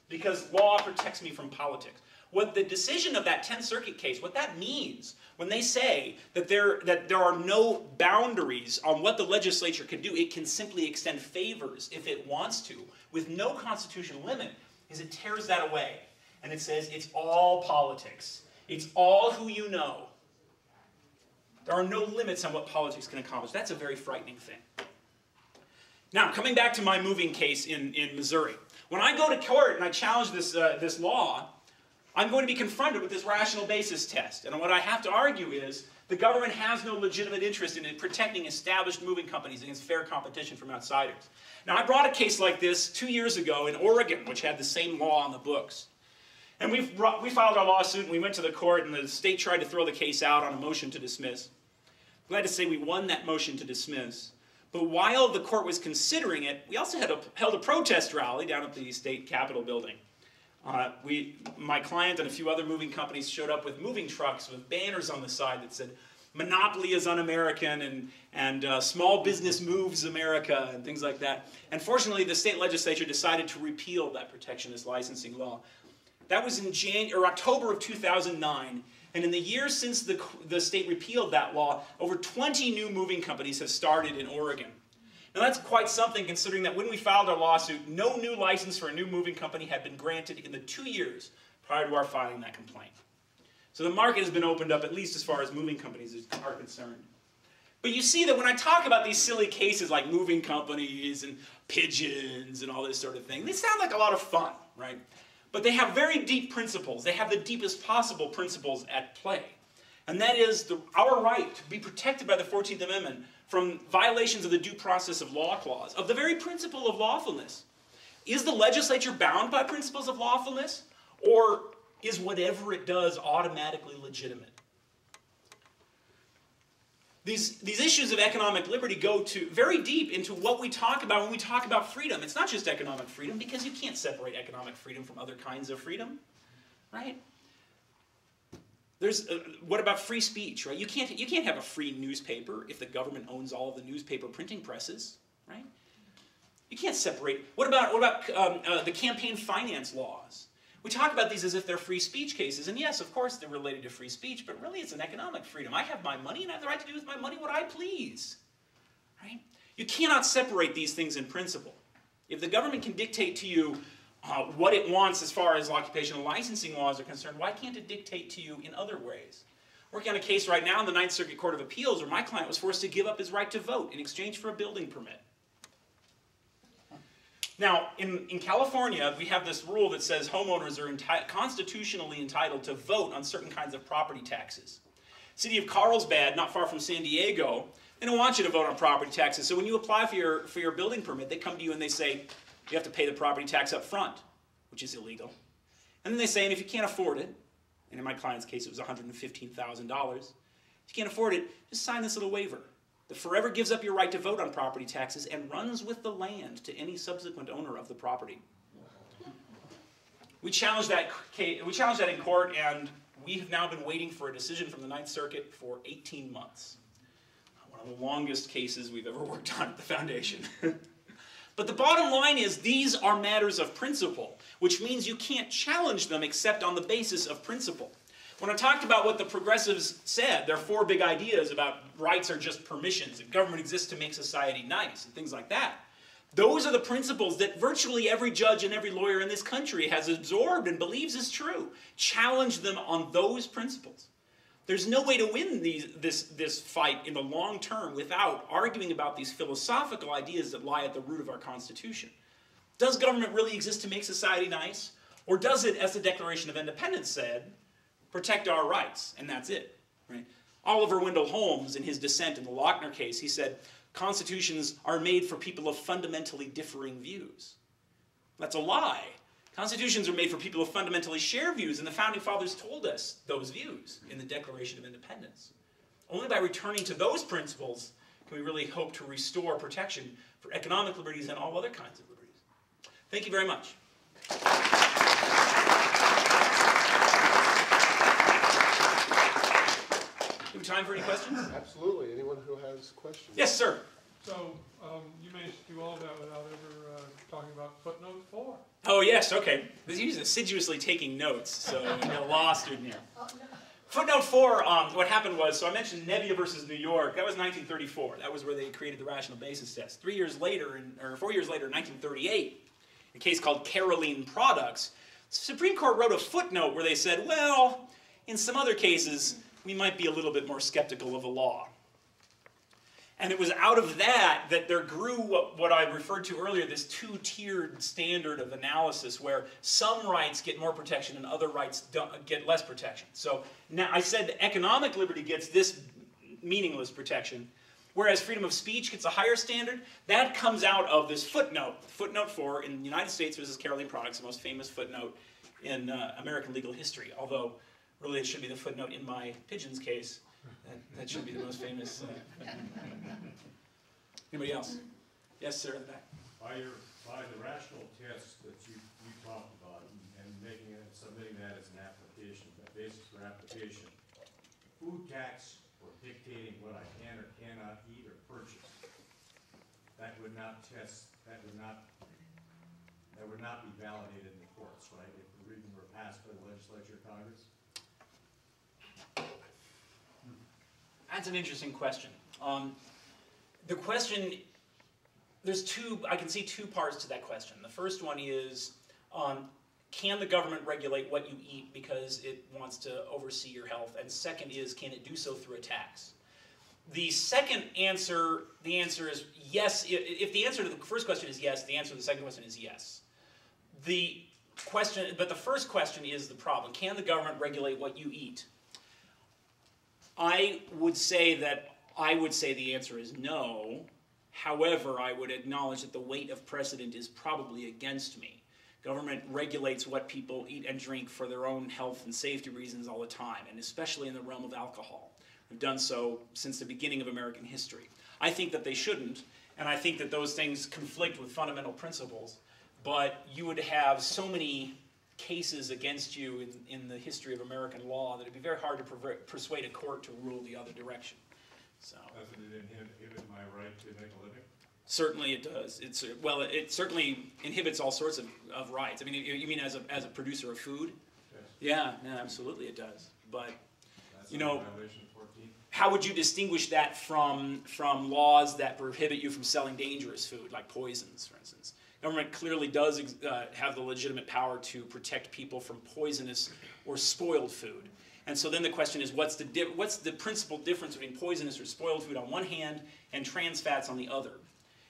because law protects me from politics. What the decision of that 10th Circuit case, what that means, when they say that there are no boundaries on what the legislature can do, it can simply extend favors if it wants to, with no constitutional limit, is it tears that away. And it says it's all politics. It's all who you know. There are no limits on what politics can accomplish. That's a very frightening thing. Now, coming back to my moving case in Missouri. When I go to court and I challenge this law, I'm going to be confronted with this rational basis test. And what I have to argue is the government has no legitimate interest in protecting established moving companies against fair competition from outsiders. Now, I brought a case like this 2 years ago in Oregon, which had the same law on the books. And we filed our lawsuit, and we went to the court, and the state tried to throw the case out on a motion to dismiss. Glad to say we won that motion to dismiss. But while the court was considering it, we also held a protest rally down at the state capitol building. My client and a few other moving companies showed up with moving trucks with banners on the side that said, "Monopoly is un-American," and "Small business moves America," and things like that. And fortunately, the state legislature decided to repeal that protectionist licensing law. That was in October of 2009, and in the years since the state repealed that law, over 20 new moving companies have started in Oregon. Now that's quite something, considering that when we filed our lawsuit, no new license for a new moving company had been granted in the 2 years prior to our filing that complaint. So the market has been opened up, at least as far as moving companies are concerned. But you see that when I talk about these silly cases like moving companies and pigeons and all this sort of thing, they sound like a lot of fun, right? But they have very deep principles. They have the deepest possible principles at play. And that is our right to be protected by the 14th Amendment from violations of the due process of law clause, of the very principle of lawfulness. Is the legislature bound by principles of lawfulness? Or is whatever it does automatically legitimate? These issues of economic liberty go very deep into what we talk about when we talk about freedom. It's not just economic freedom, because you can't separate economic freedom from other kinds of freedom, right? What about free speech, right? You can't have a free newspaper if the government owns all of the newspaper printing presses, right? You can't separate. What about the campaign finance laws? We talk about these as if they're free speech cases, and yes, of course, they're related to free speech, but really it's an economic freedom. I have my money, and I have the right to do with my money what I please, right? You cannot separate these things in principle. If the government can dictate to you what it wants as far as occupational licensing laws are concerned, why can't it dictate to you in other ways? Working on a case right now in the 9th Circuit Court of Appeals where my client was forced to give up his right to vote in exchange for a building permit. Now, in California, we have this rule that says homeowners are constitutionally entitled to vote on certain kinds of property taxes. City of Carlsbad, not far from San Diego, they don't want you to vote on property taxes. So when you apply for your building permit, they come to you and they say, you have to pay the property tax up front, which is illegal. And then they say, and if you can't afford it, and in my client's case it was $115,000, if you can't afford it, just sign this little waiver that forever gives up your right to vote on property taxes and runs with the land to any subsequent owner of the property. We challenged that in court, and we have now been waiting for a decision from the 9th Circuit for 18 months. One of the longest cases we've ever worked on at the foundation. But the bottom line is these are matters of principle, which means you can't challenge them except on the basis of principle. When I talked about what the progressives said, their 4 big ideas about rights are just permissions, and government exists to make society nice, and things like that, those are the principles that virtually every judge and every lawyer in this country has absorbed and believes is true. Challenge them on those principles. There's no way to win this fight in the long term without arguing about these philosophical ideas that lie at the root of our Constitution. Does government really exist to make society nice? Or does it, as the Declaration of Independence said, protect our rights, and that's it? Right? Oliver Wendell Holmes, in his dissent in the Lochner case, he said, constitutions are made for people of fundamentally differing views. That's a lie. Constitutions are made for people who fundamentally share views, and the Founding Fathers told us those views in the Declaration of Independence. Only by returning to those principles can we really hope to restore protection for economic liberties and all other kinds of liberties. Thank you very much. Do we have time for any questions? Absolutely. Anyone who has questions? Yes, sir. So, you managed to do all that without ever talking about footnote 4. Oh, yes, okay. He was assiduously taking notes, so you're a law student here. Footnote 4, what happened was, so I mentioned Nebbia versus New York. That was 1934. That was where they created the rational basis test. 4 years later, in 1938, a case called Caroline Products, the Supreme Court wrote a footnote where they said, well, in some other cases, we might be a little bit more skeptical of the law. And it was out of that that there grew what I referred to earlier, this two-tiered standard of analysis where some rights get more protection and other rights get less protection. So now I said that economic liberty gets this meaningless protection, whereas freedom of speech gets a higher standard. That comes out of this footnote, footnote 4 in the United States versus Caroline Products, the most famous footnote in American legal history, although really it should be the footnote in my Pigeons case. That should be the most famous. Anybody else? Yes, sir, in the back. By the rational test that you talked about and submitting that as an application, a basis for application, food tax or dictating what I can or cannot eat or purchase, that would not be validated in the courts, right? If the reason were passed by the legislature or Congress. That's an interesting question. The question, I can see two parts to that question. The first one is, can the government regulate what you eat because it wants to oversee your health? And second is, can it do so through a tax? The second answer, the answer is yes. If the answer to the first question is yes, the answer to the second question is yes. But the first question is the problem. Can the government regulate what you eat? I would say the answer is no. However, I would acknowledge that the weight of precedent is probably against me. Government regulates what people eat and drink for their own health and safety reasons all the time, and especially in the realm of alcohol. They've done so since the beginning of American history. I think that they shouldn't, and I think that those things conflict with fundamental principles, but you would have so many cases against you in the history of American law that it'd be very hard to persuade a court to rule the other direction. So, doesn't it inhibit my right to make a living? Certainly it does. It certainly inhibits all sorts of rights. I mean, you mean as a producer of food? Yes. Yeah, absolutely it does. But that's violation of 14. How would you distinguish that from laws that prohibit you from selling dangerous food, like poisons, for instance? Government clearly does have the legitimate power to protect people from poisonous or spoiled food. And so then the question is, what's the principal difference between poisonous or spoiled food on one hand and trans fats on the other?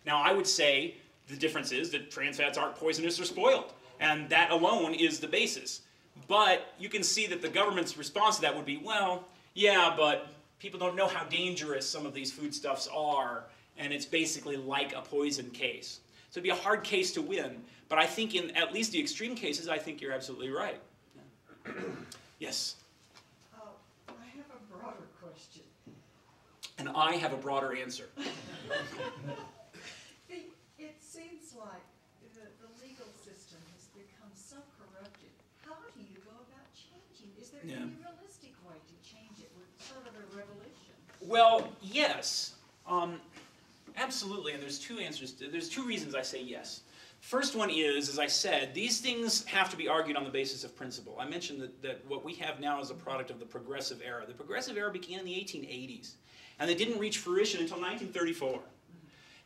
Now, I would say the difference is that trans fats aren't poisonous or spoiled, and that alone is the basis. But you can see that the government's response to that would be, well, yeah, but people don't know how dangerous some of these foodstuffs are, and it's basically like a poison case. So it'd be a hard case to win, but I think in at least the extreme cases, I think you're absolutely right. Yeah. Yes? I have a broader question. And I have a broader answer. It seems like the legal system has become so corrupted. How do you go about changing? Is there any realistic way to change it with sort of a revolution? Well, yes. Absolutely, and there's two answers. There's two reasons I say yes. First one is, as I said, these things have to be argued on the basis of principle. I mentioned that what we have now is a product of the progressive era. The progressive era began in the 1880s, and they didn't reach fruition until 1934.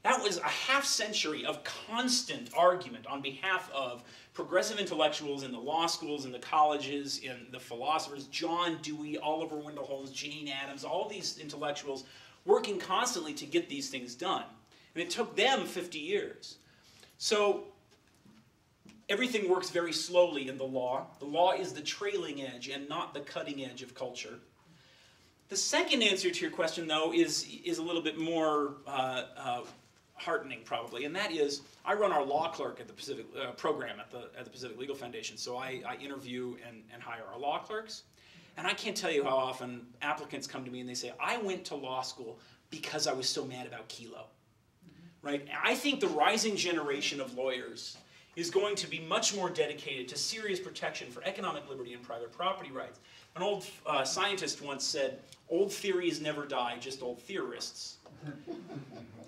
That was a half century of constant argument on behalf of progressive intellectuals in the law schools, in the colleges, in the philosophers, John Dewey, Oliver Wendell Holmes, Jane Addams, all these intellectuals working constantly to get these things done. And it took them 50 years. So everything works very slowly in the law. The law is the trailing edge and not the cutting edge of culture. The second answer to your question, though, is a little bit more heartening, probably, and that is I run our law clerk at the Pacific program at the Pacific Legal Foundation. So I interview and hire our law clerks, and I can't tell you how often applicants come to me and they say, "I went to law school because I was so mad about Kelo." Right? I think the rising generation of lawyers is going to be much more dedicated to serious protection for economic liberty and private property rights. An old scientist once said, "Old theories never die, just old theorists."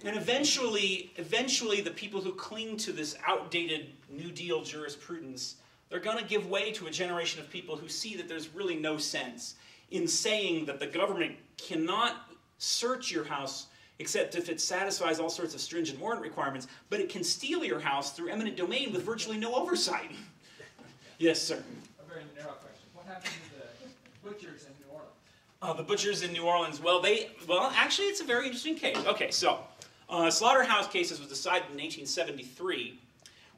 And eventually the people who cling to this outdated New Deal jurisprudence, they're going to give way to a generation of people who see that there's really no sense in saying that the government cannot search your house except if it satisfies all sorts of stringent warrant requirements, but it can steal your house through eminent domain with virtually no oversight. Yes, sir. A very narrow question. What happened to the butchers in New Orleans? The butchers in New Orleans, well, actually, it's a very interesting case. Okay, so, slaughterhouse cases was decided in 1873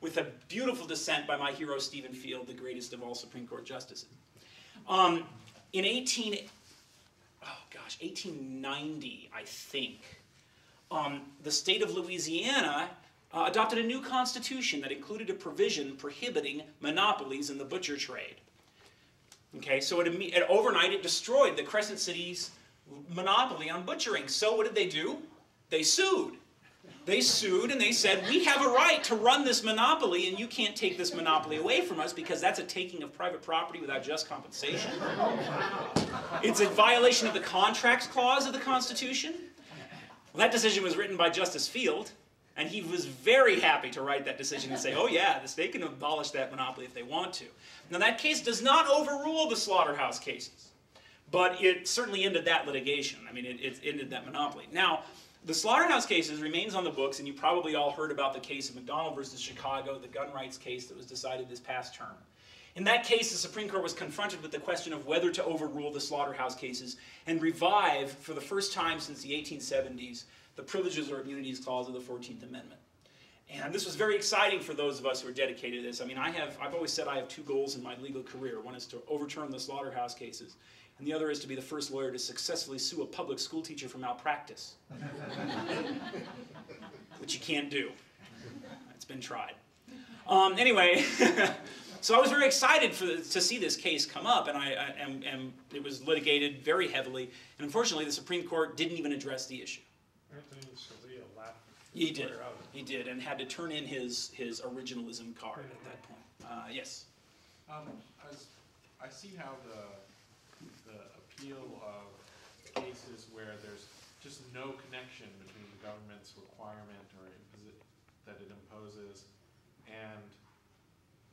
with a beautiful dissent by my hero, Stephen Field, the greatest of all Supreme Court justices. In 1890, I think, the state of Louisiana adopted a new constitution that included a provision prohibiting monopolies in the butcher trade. Okay, so overnight it destroyed the Crescent City's monopoly on butchering. So what did they do? They sued. They sued and they said, "We have a right to run this monopoly and you can't take this monopoly away from us because that's a taking of private property without just compensation. It's a violation of the Contracts Clause of the Constitution." Well, that decision was written by Justice Field, and he was very happy to write that decision and say, "Oh yeah, the state can abolish that monopoly if they want to." Now that case does not overrule the slaughterhouse cases, but it certainly ended that litigation. I mean, it ended that monopoly. Now, the slaughterhouse cases remains on the books, and you probably all heard about the case of McDonald versus Chicago, the gun rights case that was decided this past term. In that case, the Supreme Court was confronted with the question of whether to overrule the slaughterhouse cases and revive, for the first time since the 1870s, the Privileges or Immunities Clause of the 14th Amendment. And this was very exciting for those of us who are dedicated to this. I mean, I've always said I have two goals in my legal career. One is to overturn the slaughterhouse cases, and the other is to be the first lawyer to successfully sue a public school teacher for malpractice. Which you can't do. It's been tried. Anyway, so I was very excited to see this case come up, and it was litigated very heavily, and unfortunately the Supreme Court didn't even address the issue. Anthony Scalia laughed. He did, and had to turn in his originalism card at that point. Yes? I see how the appeal of cases where there's just no connection between the government's requirement or that it imposes and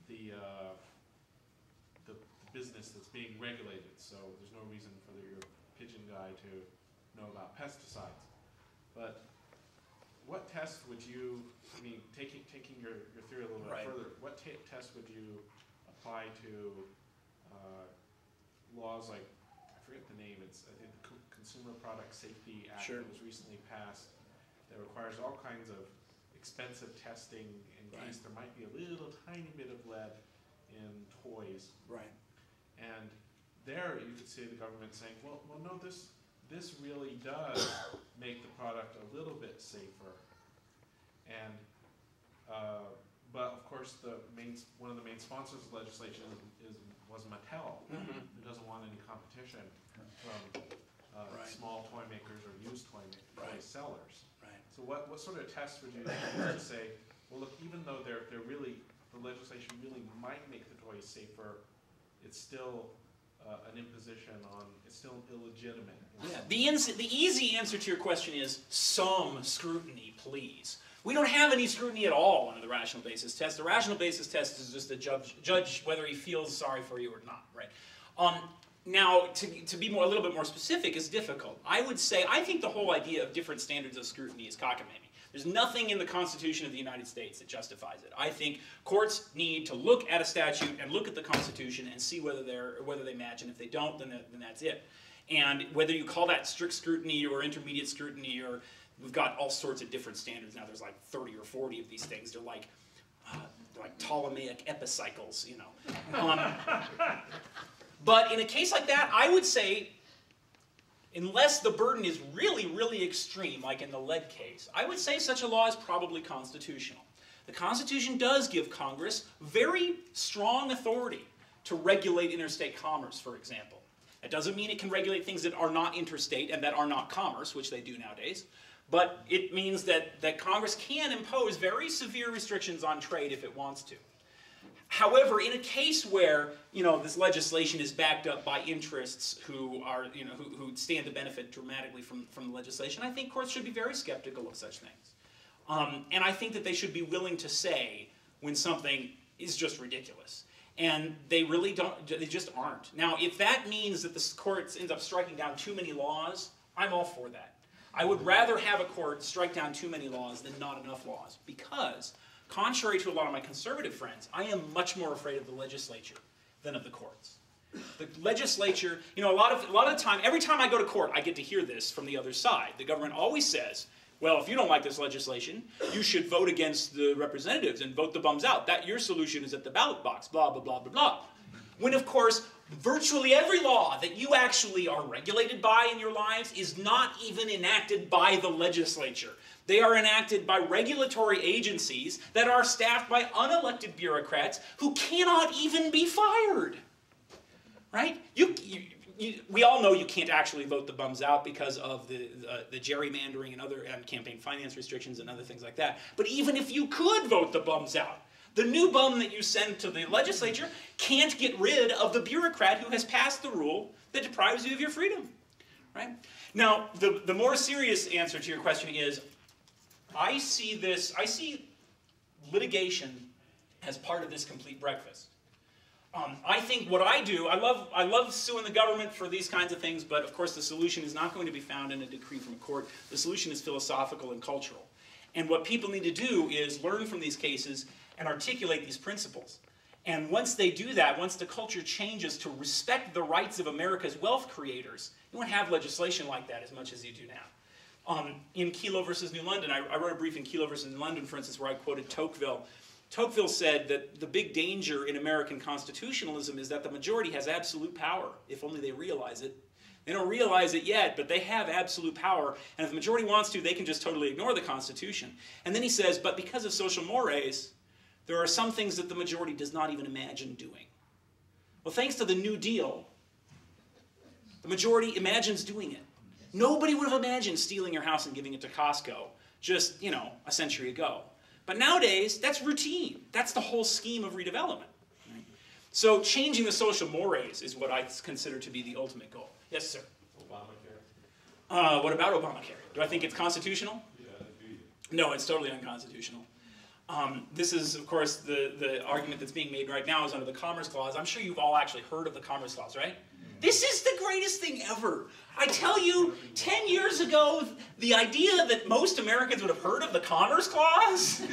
the business that's being regulated. So there's no reason for your pigeon guy to know about pesticides. But what test would you, I mean, taking your theory a little bit further, what test would you apply to laws like, I forget the name, it's I think the Consumer Product Safety Act that was recently passed that requires all kinds of expensive testing in case there might be a little tiny bit of lead in toys. Right. And there you could see the government saying, well no, this really does make the product a little bit safer. And but of course one of the main sponsors of legislation was Mattel, who doesn't want any competition from small toy makers or used toy sellers. Right. So what sort of test would you use to say, well look, even though the legislation really might make the toys safer, it's still an imposition on, it's still illegitimate. Yeah. The easy answer to your question is some scrutiny, please. We don't have any scrutiny at all under the rational basis test. The rational basis test is just to judge whether he feels sorry for you or not, right? Now, to be a little bit more specific is difficult. I would say, I think the whole idea of different standards of scrutiny is cockamamie. There's nothing in the Constitution of the United States that justifies it. I think courts need to look at a statute and look at the Constitution and see whether they match, and if they don't, then that's it. And whether you call that strict scrutiny or intermediate scrutiny, or we've got all sorts of different standards now. There's like 30 or 40 of these things. They're like Ptolemaic epicycles, you know. But in a case like that, I would say unless the burden is really, really extreme, like in the lead case, I would say such a law is probably constitutional. The Constitution does give Congress very strong authority to regulate interstate commerce, for example. That doesn't mean it can regulate things that are not interstate and that are not commerce, which they do nowadays. But it means that Congress can impose very severe restrictions on trade if it wants to. However, in a case where this legislation is backed up by interests who are who stand to benefit dramatically from the legislation, I think courts should be very skeptical of such things, and I think that they should be willing to say when something is just ridiculous. And they really don't. They just aren't. Now, if that means that the courts end up striking down too many laws, I'm all for that. I would rather have a court strike down too many laws than not enough laws, because contrary to a lot of my conservative friends, I am much more afraid of the legislature than of the courts. The legislature, a lot of the time, every time I go to court, I get to hear this from the other side. The government always says, well, if you don't like this legislation, you should vote against the representatives and vote the bums out. That your solution is at the ballot box, blah, blah, blah, blah, blah. When, of course, virtually every law that you actually are regulated by in your lives is not even enacted by the legislature. They are enacted by regulatory agencies that are staffed by unelected bureaucrats who cannot even be fired. Right? We all know you can't actually vote the bums out because of the gerrymandering and other campaign finance restrictions and other things like that. But even if you could vote the bums out, the new bum that you send to the legislature can't get rid of the bureaucrat who has passed the rule that deprives you of your freedom. Right? Now, the more serious answer to your question is, I see litigation as part of this complete breakfast. I think what I do, I love suing the government for these kinds of things, but of course the solution is not going to be found in a decree from a court. The solution is philosophical and cultural. And what people need to do is learn from these cases and articulate these principles. And once they do that, once the culture changes to respect the rights of America's wealth creators, you won't have legislation like that as much as you do now. In Kelo versus New London, I wrote a brief in Kelo versus New London, for instance, where I quoted Tocqueville. Tocqueville said that the big danger in American constitutionalism is that the majority has absolute power, if only they realize it. They don't realize it yet, but they have absolute power, and if the majority wants to, they can just totally ignore the Constitution. And then he says, but because of social mores, there are some things that the majority does not even imagine doing. Well, thanks to the New Deal, the majority imagines doing it. Nobody would have imagined stealing your house and giving it to Costco just, a century ago. But nowadays, that's routine. That's the whole scheme of redevelopment. Right? So changing the social mores is what I consider to be the ultimate goal. Yes, sir? Obamacare. What about Obamacare? Do I think it's constitutional? Yeah, do you? No, it's totally unconstitutional. This is, of course, the argument that's being made right now is under the Commerce Clause. I'm sure you've all actually heard of the Commerce Clause, right? This is the greatest thing ever. I tell you, 10 years ago, the idea that most Americans would have heard of the Commerce Clause,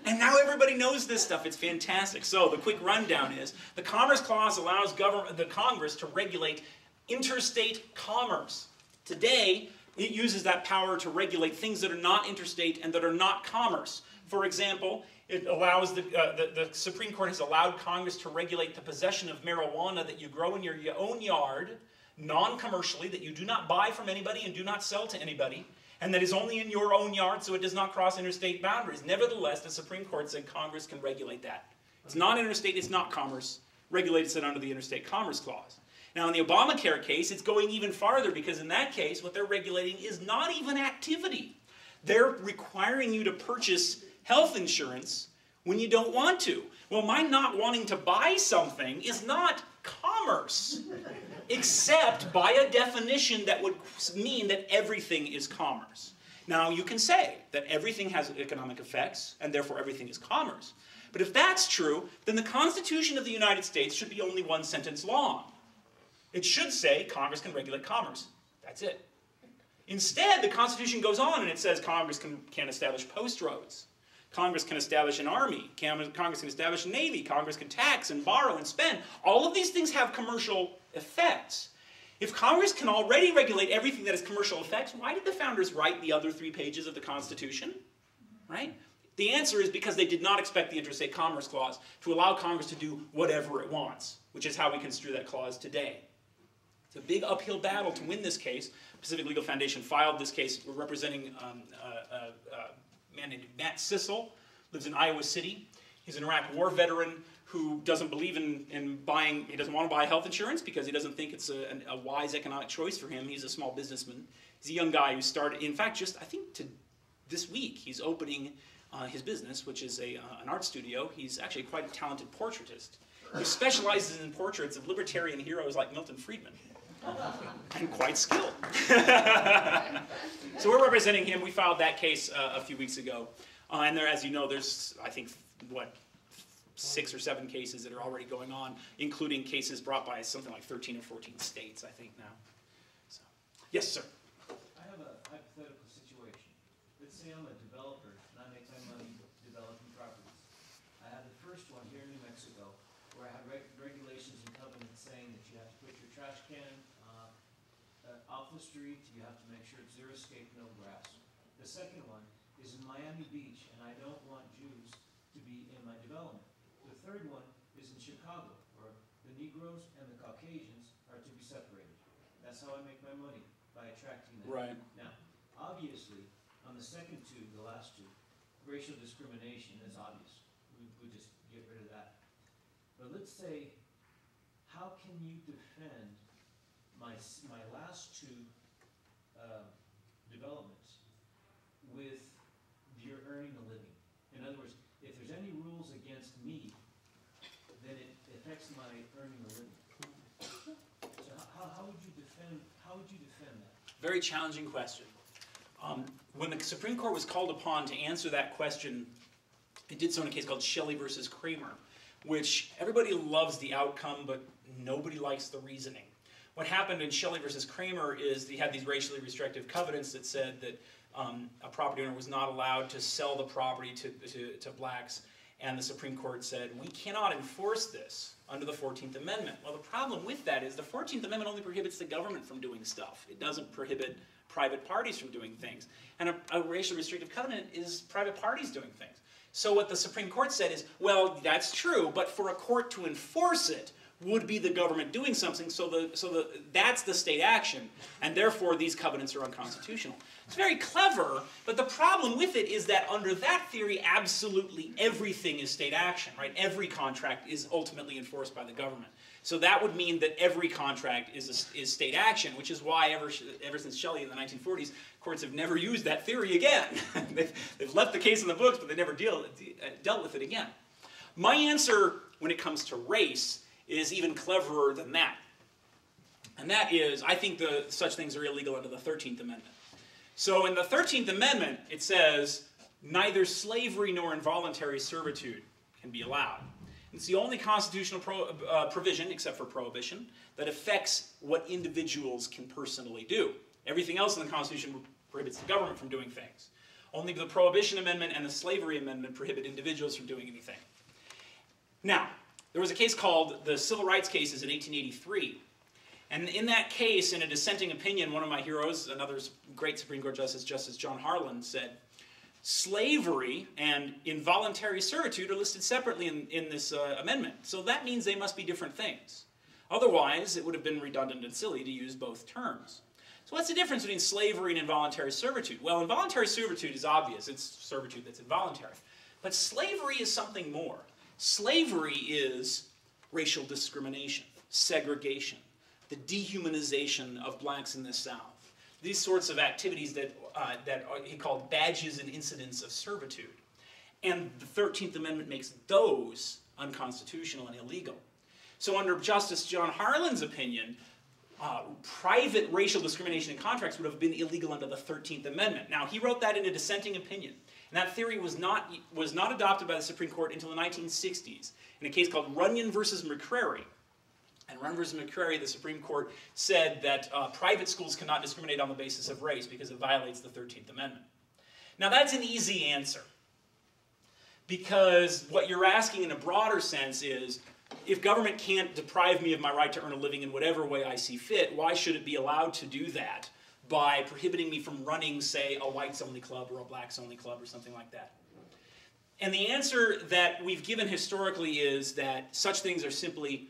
and now everybody knows this stuff. It's fantastic. So the quick rundown is, the Commerce Clause allows the Congress to regulate interstate commerce. Today, it uses that power to regulate things that are not interstate and that are not commerce. For example, it allows the Supreme Court has allowed Congress to regulate the possession of marijuana that you grow in your own yard, non-commercially, that you do not buy from anybody and do not sell to anybody, and that is only in your own yard so it does not cross interstate boundaries. Nevertheless, the Supreme Court said Congress can regulate that. It's not interstate, it's not commerce. Regulated it under the Interstate Commerce Clause. Now, in the Obamacare case, it's going even farther, because in that case, what they're regulating is not even activity. They're requiring you to purchase health insurance when you don't want to. Well, my not wanting to buy something is not commerce, except by a definition that would mean that everything is commerce. Now, you can say that everything has economic effects, and therefore everything is commerce. But if that's true, then the Constitution of the United States should be only one sentence long. It should say Congress can regulate commerce. That's it. Instead, the Constitution goes on and it says Congress can establish post roads. Congress can establish an army. Congress can establish a navy. Congress can tax and borrow and spend. All of these things have commercial effects. If Congress can already regulate everything that has commercial effects, why did the founders write the other 3 pages of the Constitution? Right? The answer is because they did not expect the Interstate Commerce Clause to allow Congress to do whatever it wants, which is how we construe that clause today. It's The big uphill battle to win this case, Pacific Legal Foundation filed this case representing a man named Matt Sissel, lives in Iowa City. He's an Iraq war veteran who doesn't believe in buying, he doesn't want to buy health insurance because he doesn't think it's a wise economic choice for him. He's a small businessman. He's a young guy who started, in fact, just I think this week, he's opening his business, which is an art studio. He's actually quite a talented portraitist who specializes in portraits of libertarian heroes like Milton Friedman. And quite skilled. So we're representing him. We filed that case a few weeks ago. And there, as you know, there's, I think, what, 6 or 7 cases that are already going on, including cases brought by something like 13 or 14 states, I think, now. So, yes, sir. I have a hypothetical situation. Let's say I'm a developer and I make my money developing properties. I have the first one here in New Mexico where I have regulations and covenants saying that you have to put your trash can off the street, you have to make sure it's zero escape, no grass. The second one is in Miami Beach and I don't want Jews to be in my development. The third one is in Chicago, where the Negroes and the Caucasians are to be separated. That's how I make my money, by attracting them. Right. Now, obviously, on the second two, the last two, racial discrimination is obvious. We just get rid of that. But let's say, how can you defend my last two developments with your earning a living? In other words, if there's any rules against me, then it affects my earning a living. So how would you defend that? Very challenging question. When the Supreme Court was called upon to answer that question, it did so in a case called Shelley versus Kramer, which everybody loves the outcome, but nobody likes the reasoning. What happened in Shelley versus Kramer is they had these racially restrictive covenants that said that a property owner was not allowed to sell the property to blacks, and the Supreme Court said, we cannot enforce this under the 14th Amendment. Well, the problem with that is the 14th Amendment only prohibits the government from doing stuff. It doesn't prohibit private parties from doing things. And a racially restrictive covenant is private parties doing things. So what the Supreme Court said is, well, that's true, but for a court to enforce it would be the government doing something, so that's the state action, and therefore these covenants are unconstitutional. It's very clever, but the problem with it is that under that theory, absolutely everything is state action, right? Every contract is ultimately enforced by the government. So that would mean that every contract is state action, which is why ever since Shelley in the 1940s, courts have never used that theory again. they've left the case in the books, but they never dealt with it again. My answer when it comes to race is even cleverer than that. And that is, I think such things are illegal under the 13th Amendment. So in the 13th Amendment, it says, neither slavery nor involuntary servitude can be allowed. It's the only constitutional provision, except for prohibition, that affects what individuals can personally do. Everything else in the Constitution prohibits the government from doing things. Only the Prohibition Amendment and the Slavery Amendment prohibit individuals from doing anything. Now, there was a case called the Civil Rights Cases in 1883. And in that case, in a dissenting opinion, one of my heroes, another great Supreme Court Justice, Justice John Harlan, said, slavery and involuntary servitude are listed separately in this amendment. So that means they must be different things. Otherwise, it would have been redundant and silly to use both terms. So what's the difference between slavery and involuntary servitude? Well, involuntary servitude is obvious. It's servitude that's involuntary. But slavery is something more. Slavery is racial discrimination, segregation, the dehumanization of blacks in the South. These sorts of activities that he called badges and incidents of servitude. And the 13th Amendment makes those unconstitutional and illegal. So under Justice John Harlan's opinion, private racial discrimination in contracts would have been illegal under the 13th Amendment. Now, he wrote that in a dissenting opinion. And that theory was not adopted by the Supreme Court until the 1960s in a case called Runyon versus McCrary. And Runyon versus McCrary, the Supreme Court said that private schools cannot discriminate on the basis of race because it violates the 13th Amendment. Now, that's an easy answer. Because what you're asking in a broader sense is, if government can't deprive me of my right to earn a living in whatever way I see fit, why should it be allowed to do that by prohibiting me from running, say, a whites-only club or a blacks-only club or something like that? And the answer that we've given historically is that such things are simply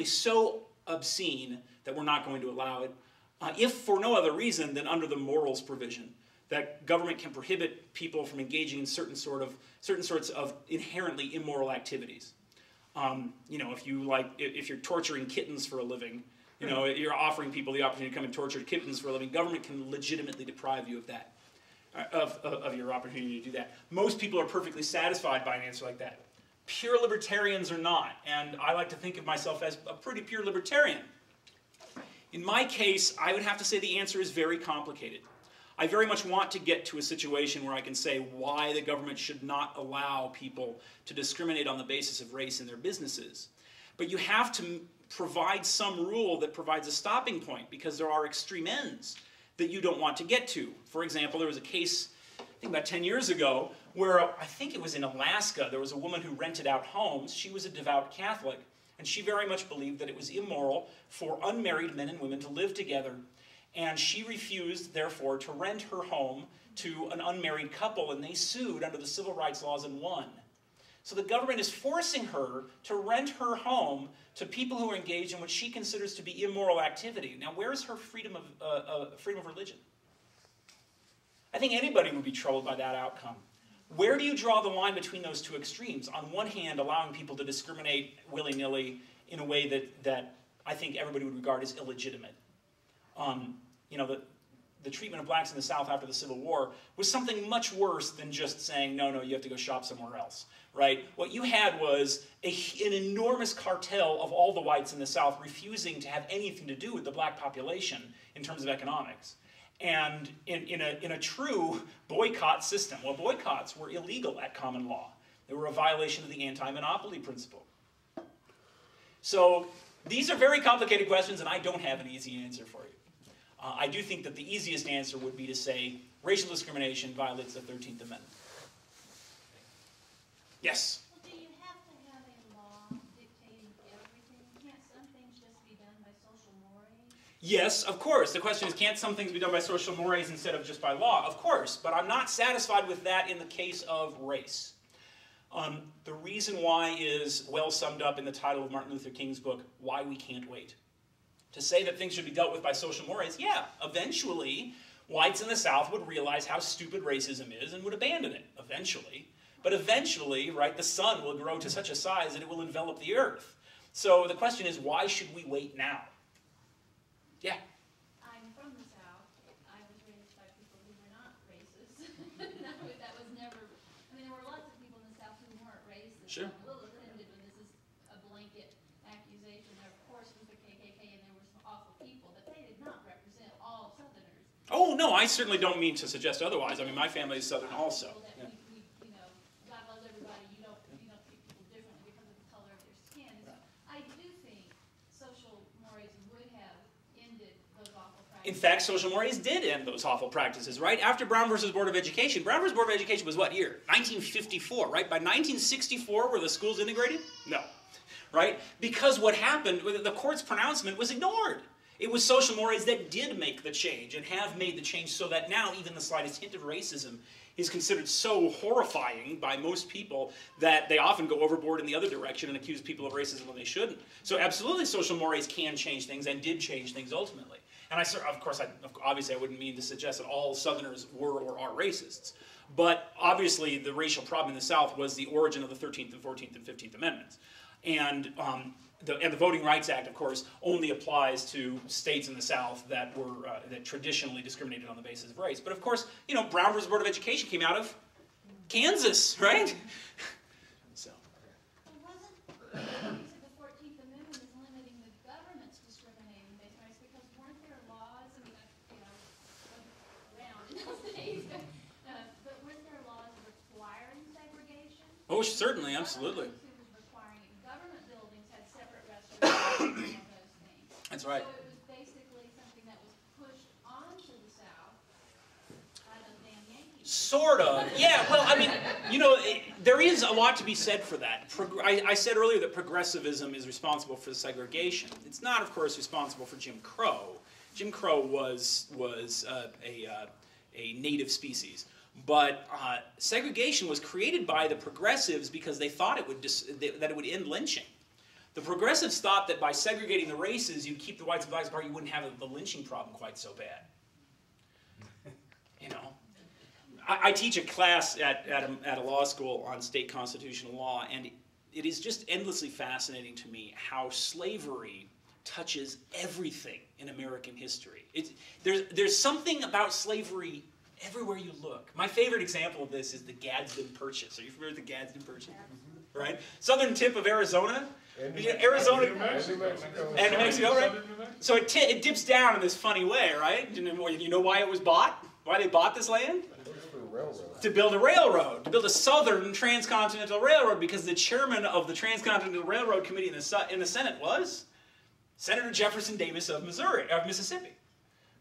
so obscene that we're not going to allow it, if for no other reason than under the morals provision, that government can prohibit people from engaging in certain sorts of inherently immoral activities. You know, if you're torturing kittens for a living, you know, you're offering people the opportunity to come and torture kittens for a living, government can legitimately deprive you of that, of your opportunity to do that. Most people are perfectly satisfied by an answer like that. Pure libertarians are not, and I like to think of myself as a pretty pure libertarian. In my case, I would have to say the answer is very complicated. I very much want to get to a situation where I can say why the government should not allow people to discriminate on the basis of race in their businesses. But you have to provide some rule that provides a stopping point, because there are extreme ends that you don't want to get to. For example, there was a case, I think about 10 years ago, where I think it was in Alaska, there was a woman who rented out homes. She was a devout Catholic, and she very much believed that it was immoral for unmarried men and women to live together. And she refused, therefore, to rent her home to an unmarried couple, and they sued under the civil rights laws and won. So the government is forcing her to rent her home to people who are engaged in what she considers to be immoral activity. Now, where is her freedom of religion? I think anybody would be troubled by that outcome. Where do you draw the line between those two extremes? On one hand, allowing people to discriminate willy-nilly in a way that I think everybody would regard as illegitimate. You know, the treatment of blacks in the South after the Civil War was something much worse than just saying, no, you have to go shop somewhere else, right? What you had was an enormous cartel of all the whites in the South refusing to have anything to do with the black population in terms of economics. And in a true boycott system, well, boycotts were illegal at common law. They were a violation of the anti-monopoly principle. So these are very complicated questions, and I don't have an easy answer for you. I do think that the easiest answer would be to say racial discrimination violates the 13th Amendment. Yes? Well, do you have to have a law dictating everything? Can't some things just be done by social mores? Yes, of course. The question is, can't some things be done by social mores instead of just by law? Of course, but I'm not satisfied with that in the case of race. The reason why is well summed up in the title of Martin Luther King's book, Why We Can't Wait. To say that things should be dealt with by social mores, yeah, eventually whites in the South would realize how stupid racism is and would abandon it, eventually. But eventually, right, the sun will grow to such a size that it will envelop the earth. So the question is, why should we wait now? Yeah? I'm from the South. I was raised by people who were not racist. That was never, I mean, there were lots of people in the South who weren't racist. Sure. I'm a little offended when this is a blanket accusation. There, of course, was the KKK and there were some awful people, but they did not represent all Southerners. Oh, no, I certainly don't mean to suggest otherwise. I mean, my family is Southern also. That we, you know, God loves everybody. You don't treat people differently because of the color of their skin. So I do think social mores would have ended those awful practices. In fact, social mores did end those awful practices, right? After Brown versus Board of Education. Brown versus Board of Education was what year? 1954, right? By 1964, were the schools integrated? No, right? Because what happened, the court's pronouncement was ignored. It was social mores that did make the change and have made the change so that now even the slightest hint of racism is considered so horrifying by most people that they often go overboard in the other direction and accuse people of racism when they shouldn't. So absolutely social mores can change things and did change things ultimately. And obviously I wouldn't mean to suggest that all Southerners were or are racists. But obviously the racial problem in the South was the origin of the 13th and 14th and 15th Amendments. And the Voting Rights Act, of course, only applies to states in the South that were that traditionally discriminated on the basis of race. But of course, you know, Brown versus Board of Education came out of Kansas, right? So. Wasn't the 14th Amendment is limiting the government's discriminating based on race, because weren't there laws, I mean, you know, around in those days, but weren't there laws requiring segregation? Oh, certainly, absolutely. Government buildings had separate restrooms and all those things. That's right. So it was basically something that was pushed onto the South by those damn Yankees. Sort of. Yeah, well, I mean, you know, there is a lot to be said for that. I said earlier that progressivism is responsible for the segregation. It's not, of course, responsible for Jim Crow. Jim Crow was a native species. But segregation was created by the progressives because they thought that it would end lynching. The progressives thought that by segregating the races, you'd keep the whites and blacks apart, you wouldn't have the lynching problem quite so bad. You know? I teach a class at a law school on state constitutional law, and it is just endlessly fascinating to me how slavery touches everything in American history. There's something about slavery everywhere you look. My favorite example of this is the Gadsden Purchase. Are you familiar with the Gadsden Purchase? Right? Southern tip of Arizona. Arizona New Mexico. And New Mexico, right? So it dips down in this funny way, right? You know why it was bought? Why they bought this land? To build a railroad, to build a southern transcontinental railroad, because the chairman of the Transcontinental Railroad Committee in the Senate was Senator Jefferson Davis of Mississippi,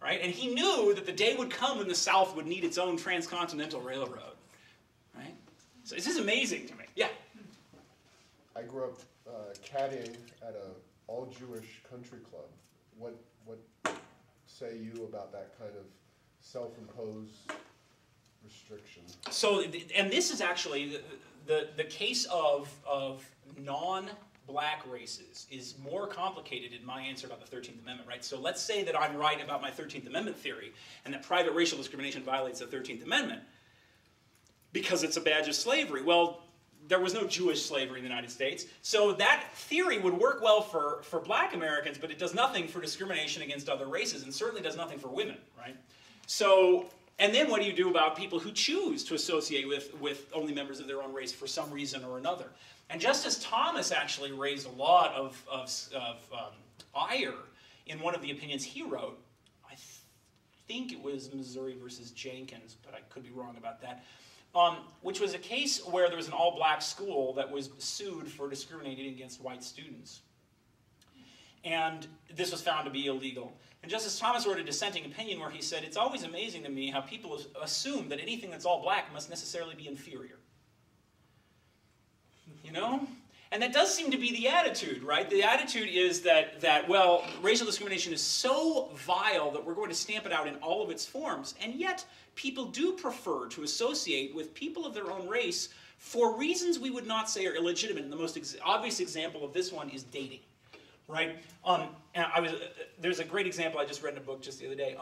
right? And he knew that the day would come when the South would need its own transcontinental railroad, right? So this is amazing to me. Yeah. I grew up caddying at an all-Jewish country club. What say you about that kind of self-imposed restriction? So, and this is actually the case of non-black races is more complicated in my answer about the 13th Amendment, right? So let's say that I'm right about my 13th Amendment theory and that private racial discrimination violates the 13th Amendment because it's a badge of slavery. Well, there was no Jewish slavery in the United States, so that theory would work well for black Americans, but it does nothing for discrimination against other races, and certainly does nothing for women, right? So, and then what do you do about people who choose to associate with only members of their own race for some reason or another? And Justice Thomas actually raised a lot of ire in one of the opinions he wrote. I think it was Missouri versus Jenkins, but I could be wrong about that. Which was a case where there was an all-black school that was sued for discriminating against white students. And this was found to be illegal. And Justice Thomas wrote a dissenting opinion where he said, "It's always amazing to me how people assume that anything that's all black must necessarily be inferior." You know? And that does seem to be the attitude, right? The attitude is that well, racial discrimination is so vile that we're going to stamp it out in all of its forms, and yet people do prefer to associate with people of their own race for reasons we would not say are illegitimate. And the most obvious example of this one is dating, right? And there's a great example I just read in a book just the other day.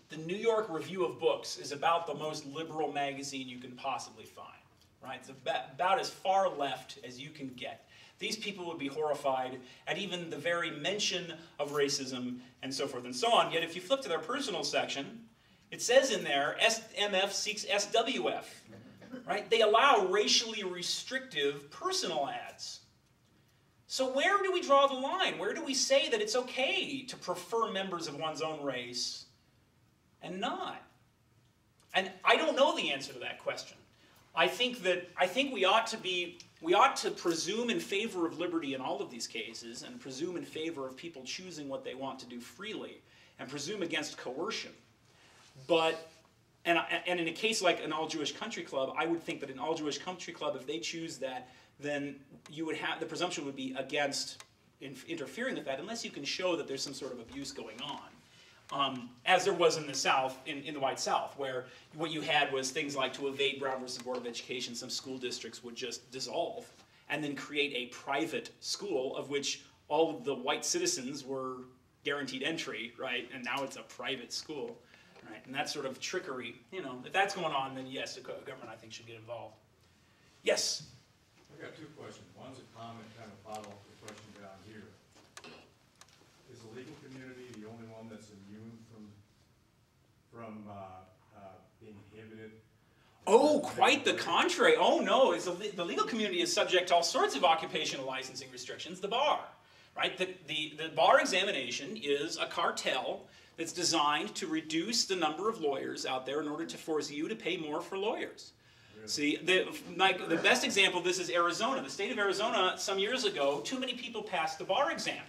The New York Review of Books is about the most liberal magazine you can possibly find. Right? It's about as far left as you can get. These people would be horrified at even the very mention of racism and so forth and so on. Yet if you flip to their personal section, it says in there, SMF seeks SWF. Right? They allow racially restrictive personal ads. So where do we draw the line? Where do we say that it's okay to prefer members of one's own race and not? And I don't know the answer to that question. I think we ought to presume in favor of liberty in all of these cases, and presume in favor of people choosing what they want to do freely, and presume against coercion. But and in a case like an all-Jewish country club, I would think that an all-Jewish country club, if they choose that, then you would have the presumption would be against interfering with that, unless you can show that there's some sort of abuse going on. As there was in the South, in the white South, where what you had was things like, to evade Brown versus Board of Education, some school districts would just dissolve and then create a private school of which all of the white citizens were guaranteed entry, right? And now it's a private school, right? And that sort of trickery, you know, if that's going on, then yes, the government, I think, should get involved. Yes? I've got two questions. One's a comment, kind of follow up the question down here. Is the legal community the only one that's immune from being inhibited? Oh, quite the contrary. Oh no, the legal community is subject to all sorts of occupational licensing restrictions. The bar, right? The bar examination is a cartel that's designed to reduce the number of lawyers out there in order to force you to pay more for lawyers. Really? See, the best example of this is Arizona. The state of Arizona, some years ago, too many people passed the bar exam.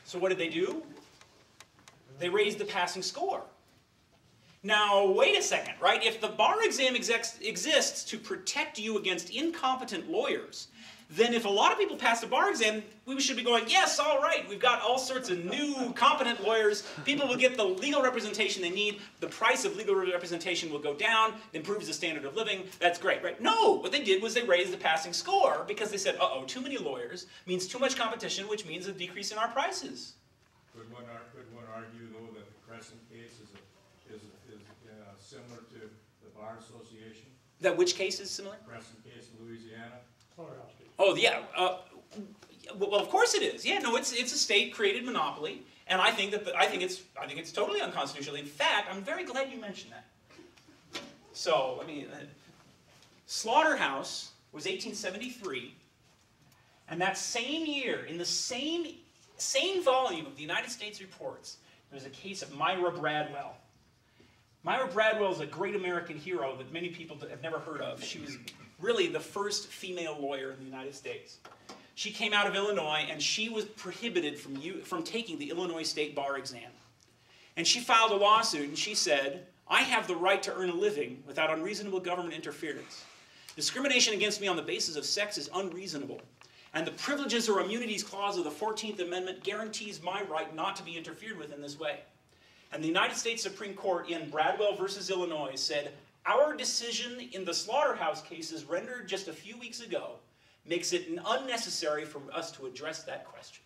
So what did they do? They raised the passing score. Now, wait a second, right? If the bar exam exists to protect you against incompetent lawyers, then if a lot of people pass the bar exam, we should be going, yes, all right, we've got all sorts of new competent lawyers, people will get the legal representation they need, the price of legal representation will go down, it improves the standard of living, that's great, right? No, what they did was they raised the passing score because they said, uh-oh, too many lawyers means too much competition, which means a decrease in our prices. Could one argue, though, that the Crescent case is similar to the Bar Association? That which case is similar? Crescent case in Louisiana? Slaughterhouse case. Oh, yeah. Well, of course it is. Yeah, no, it's a state-created monopoly, and I think that I think it's totally unconstitutional. In fact, I'm very glad you mentioned that. So, I mean, Slaughterhouse was 1873, and that same year, in the same volume of the United States reports, there was a case of Myra Bradwell. Myra Bradwell is a great American hero that many people have never heard of. She was really the first female lawyer in the United States. She came out of Illinois, and she was prohibited from taking the Illinois State Bar exam. And she filed a lawsuit, and she said, I have the right to earn a living without unreasonable government interference. Discrimination against me on the basis of sex is unreasonable, and the Privileges or Immunities Clause of the 14th Amendment guarantees my right not to be interfered with in this way. And the United States Supreme Court in Bradwell versus Illinois said, our decision in the Slaughterhouse cases rendered just a few weeks ago makes it unnecessary for us to address that question.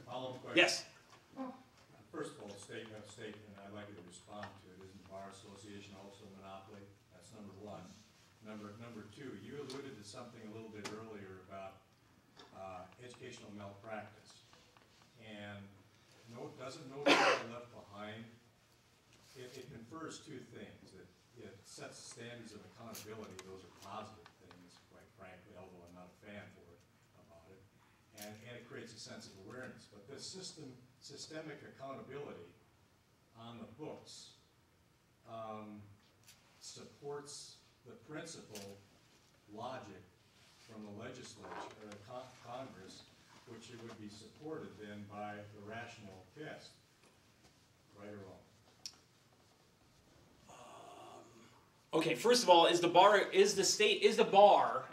Follow-up question. Yes? First of all, statement, I'd like you to respond to it. Isn't the Bar Association also a monopoly? That's number one. Number two, you alluded to something a little bit earlier about educational malpractice. And doesn't no child left behind? It confers two things. It sets standards of accountability. Those are positive things, quite frankly, although I'm not a fan about it. And it creates a sense of awareness. But this systemic accountability on the books supports the principle logic from the legislature or the Congress, which it would be supported then by the rational test, right or wrong? Okay, first of all,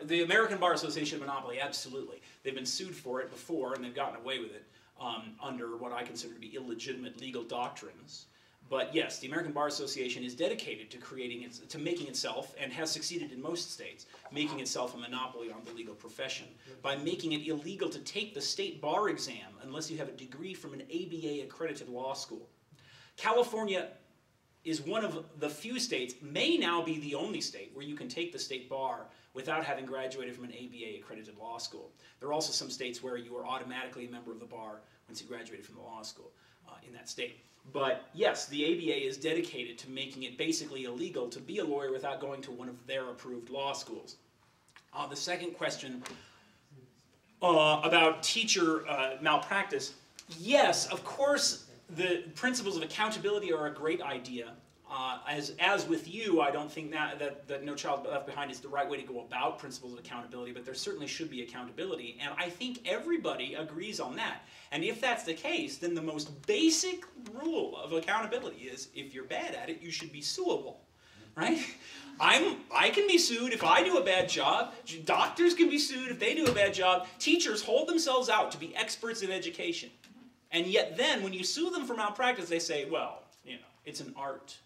the American Bar Association a monopoly? Absolutely. They've been sued for it before, and they've gotten away with it under what I consider to be illegitimate legal doctrines. But yes, the American Bar Association is dedicated to making itself, and has succeeded in most states, making itself a monopoly on the legal profession by making it illegal to take the state bar exam unless you have a degree from an ABA accredited law school. California is one of the few states, may now be the only state, where you can take the state bar without having graduated from an ABA accredited law school. There are also some states where you are automatically a member of the bar once you graduated from the law school in that state. But yes, the ABA is dedicated to making it basically illegal to be a lawyer without going to one of their approved law schools. The second question about teacher malpractice, yes, of course, the principles of accountability are a great idea. As with you, I don't think that No Child Left Behind is the right way to go about principles of accountability, but there certainly should be accountability, and I think everybody agrees on that. And if that's the case, then the most basic rule of accountability is if you're bad at it, you should be suable, right? I can be sued if I do a bad job. Doctors can be sued if they do a bad job. Teachers hold themselves out to be experts in education. And yet then, when you sue them for malpractice, they say, well, you know, it's an art.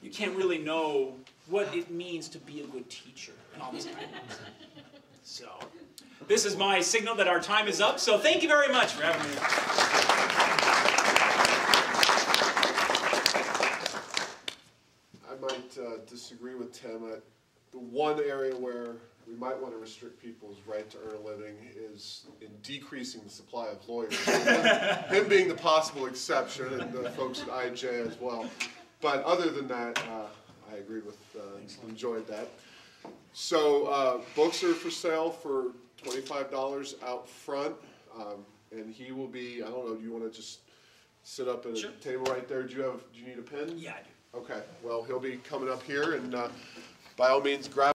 You can't really know what it means to be a good teacher and all this kind of nonsense. So, this is my signal that our time is up, so thank you very much for having me. I might disagree with Tim. The one area where we might want to restrict people's right to earn a living is in decreasing the supply of lawyers. Him being the possible exception, and the folks at IJ as well. But other than that, I agree with, enjoyed that. So books are for sale for $25 out front, and he will be, I don't know, do you want to just sit up at a table right there? Do you need a pen? Yeah, I do. Okay, well, he'll be coming up here, and by all means, grab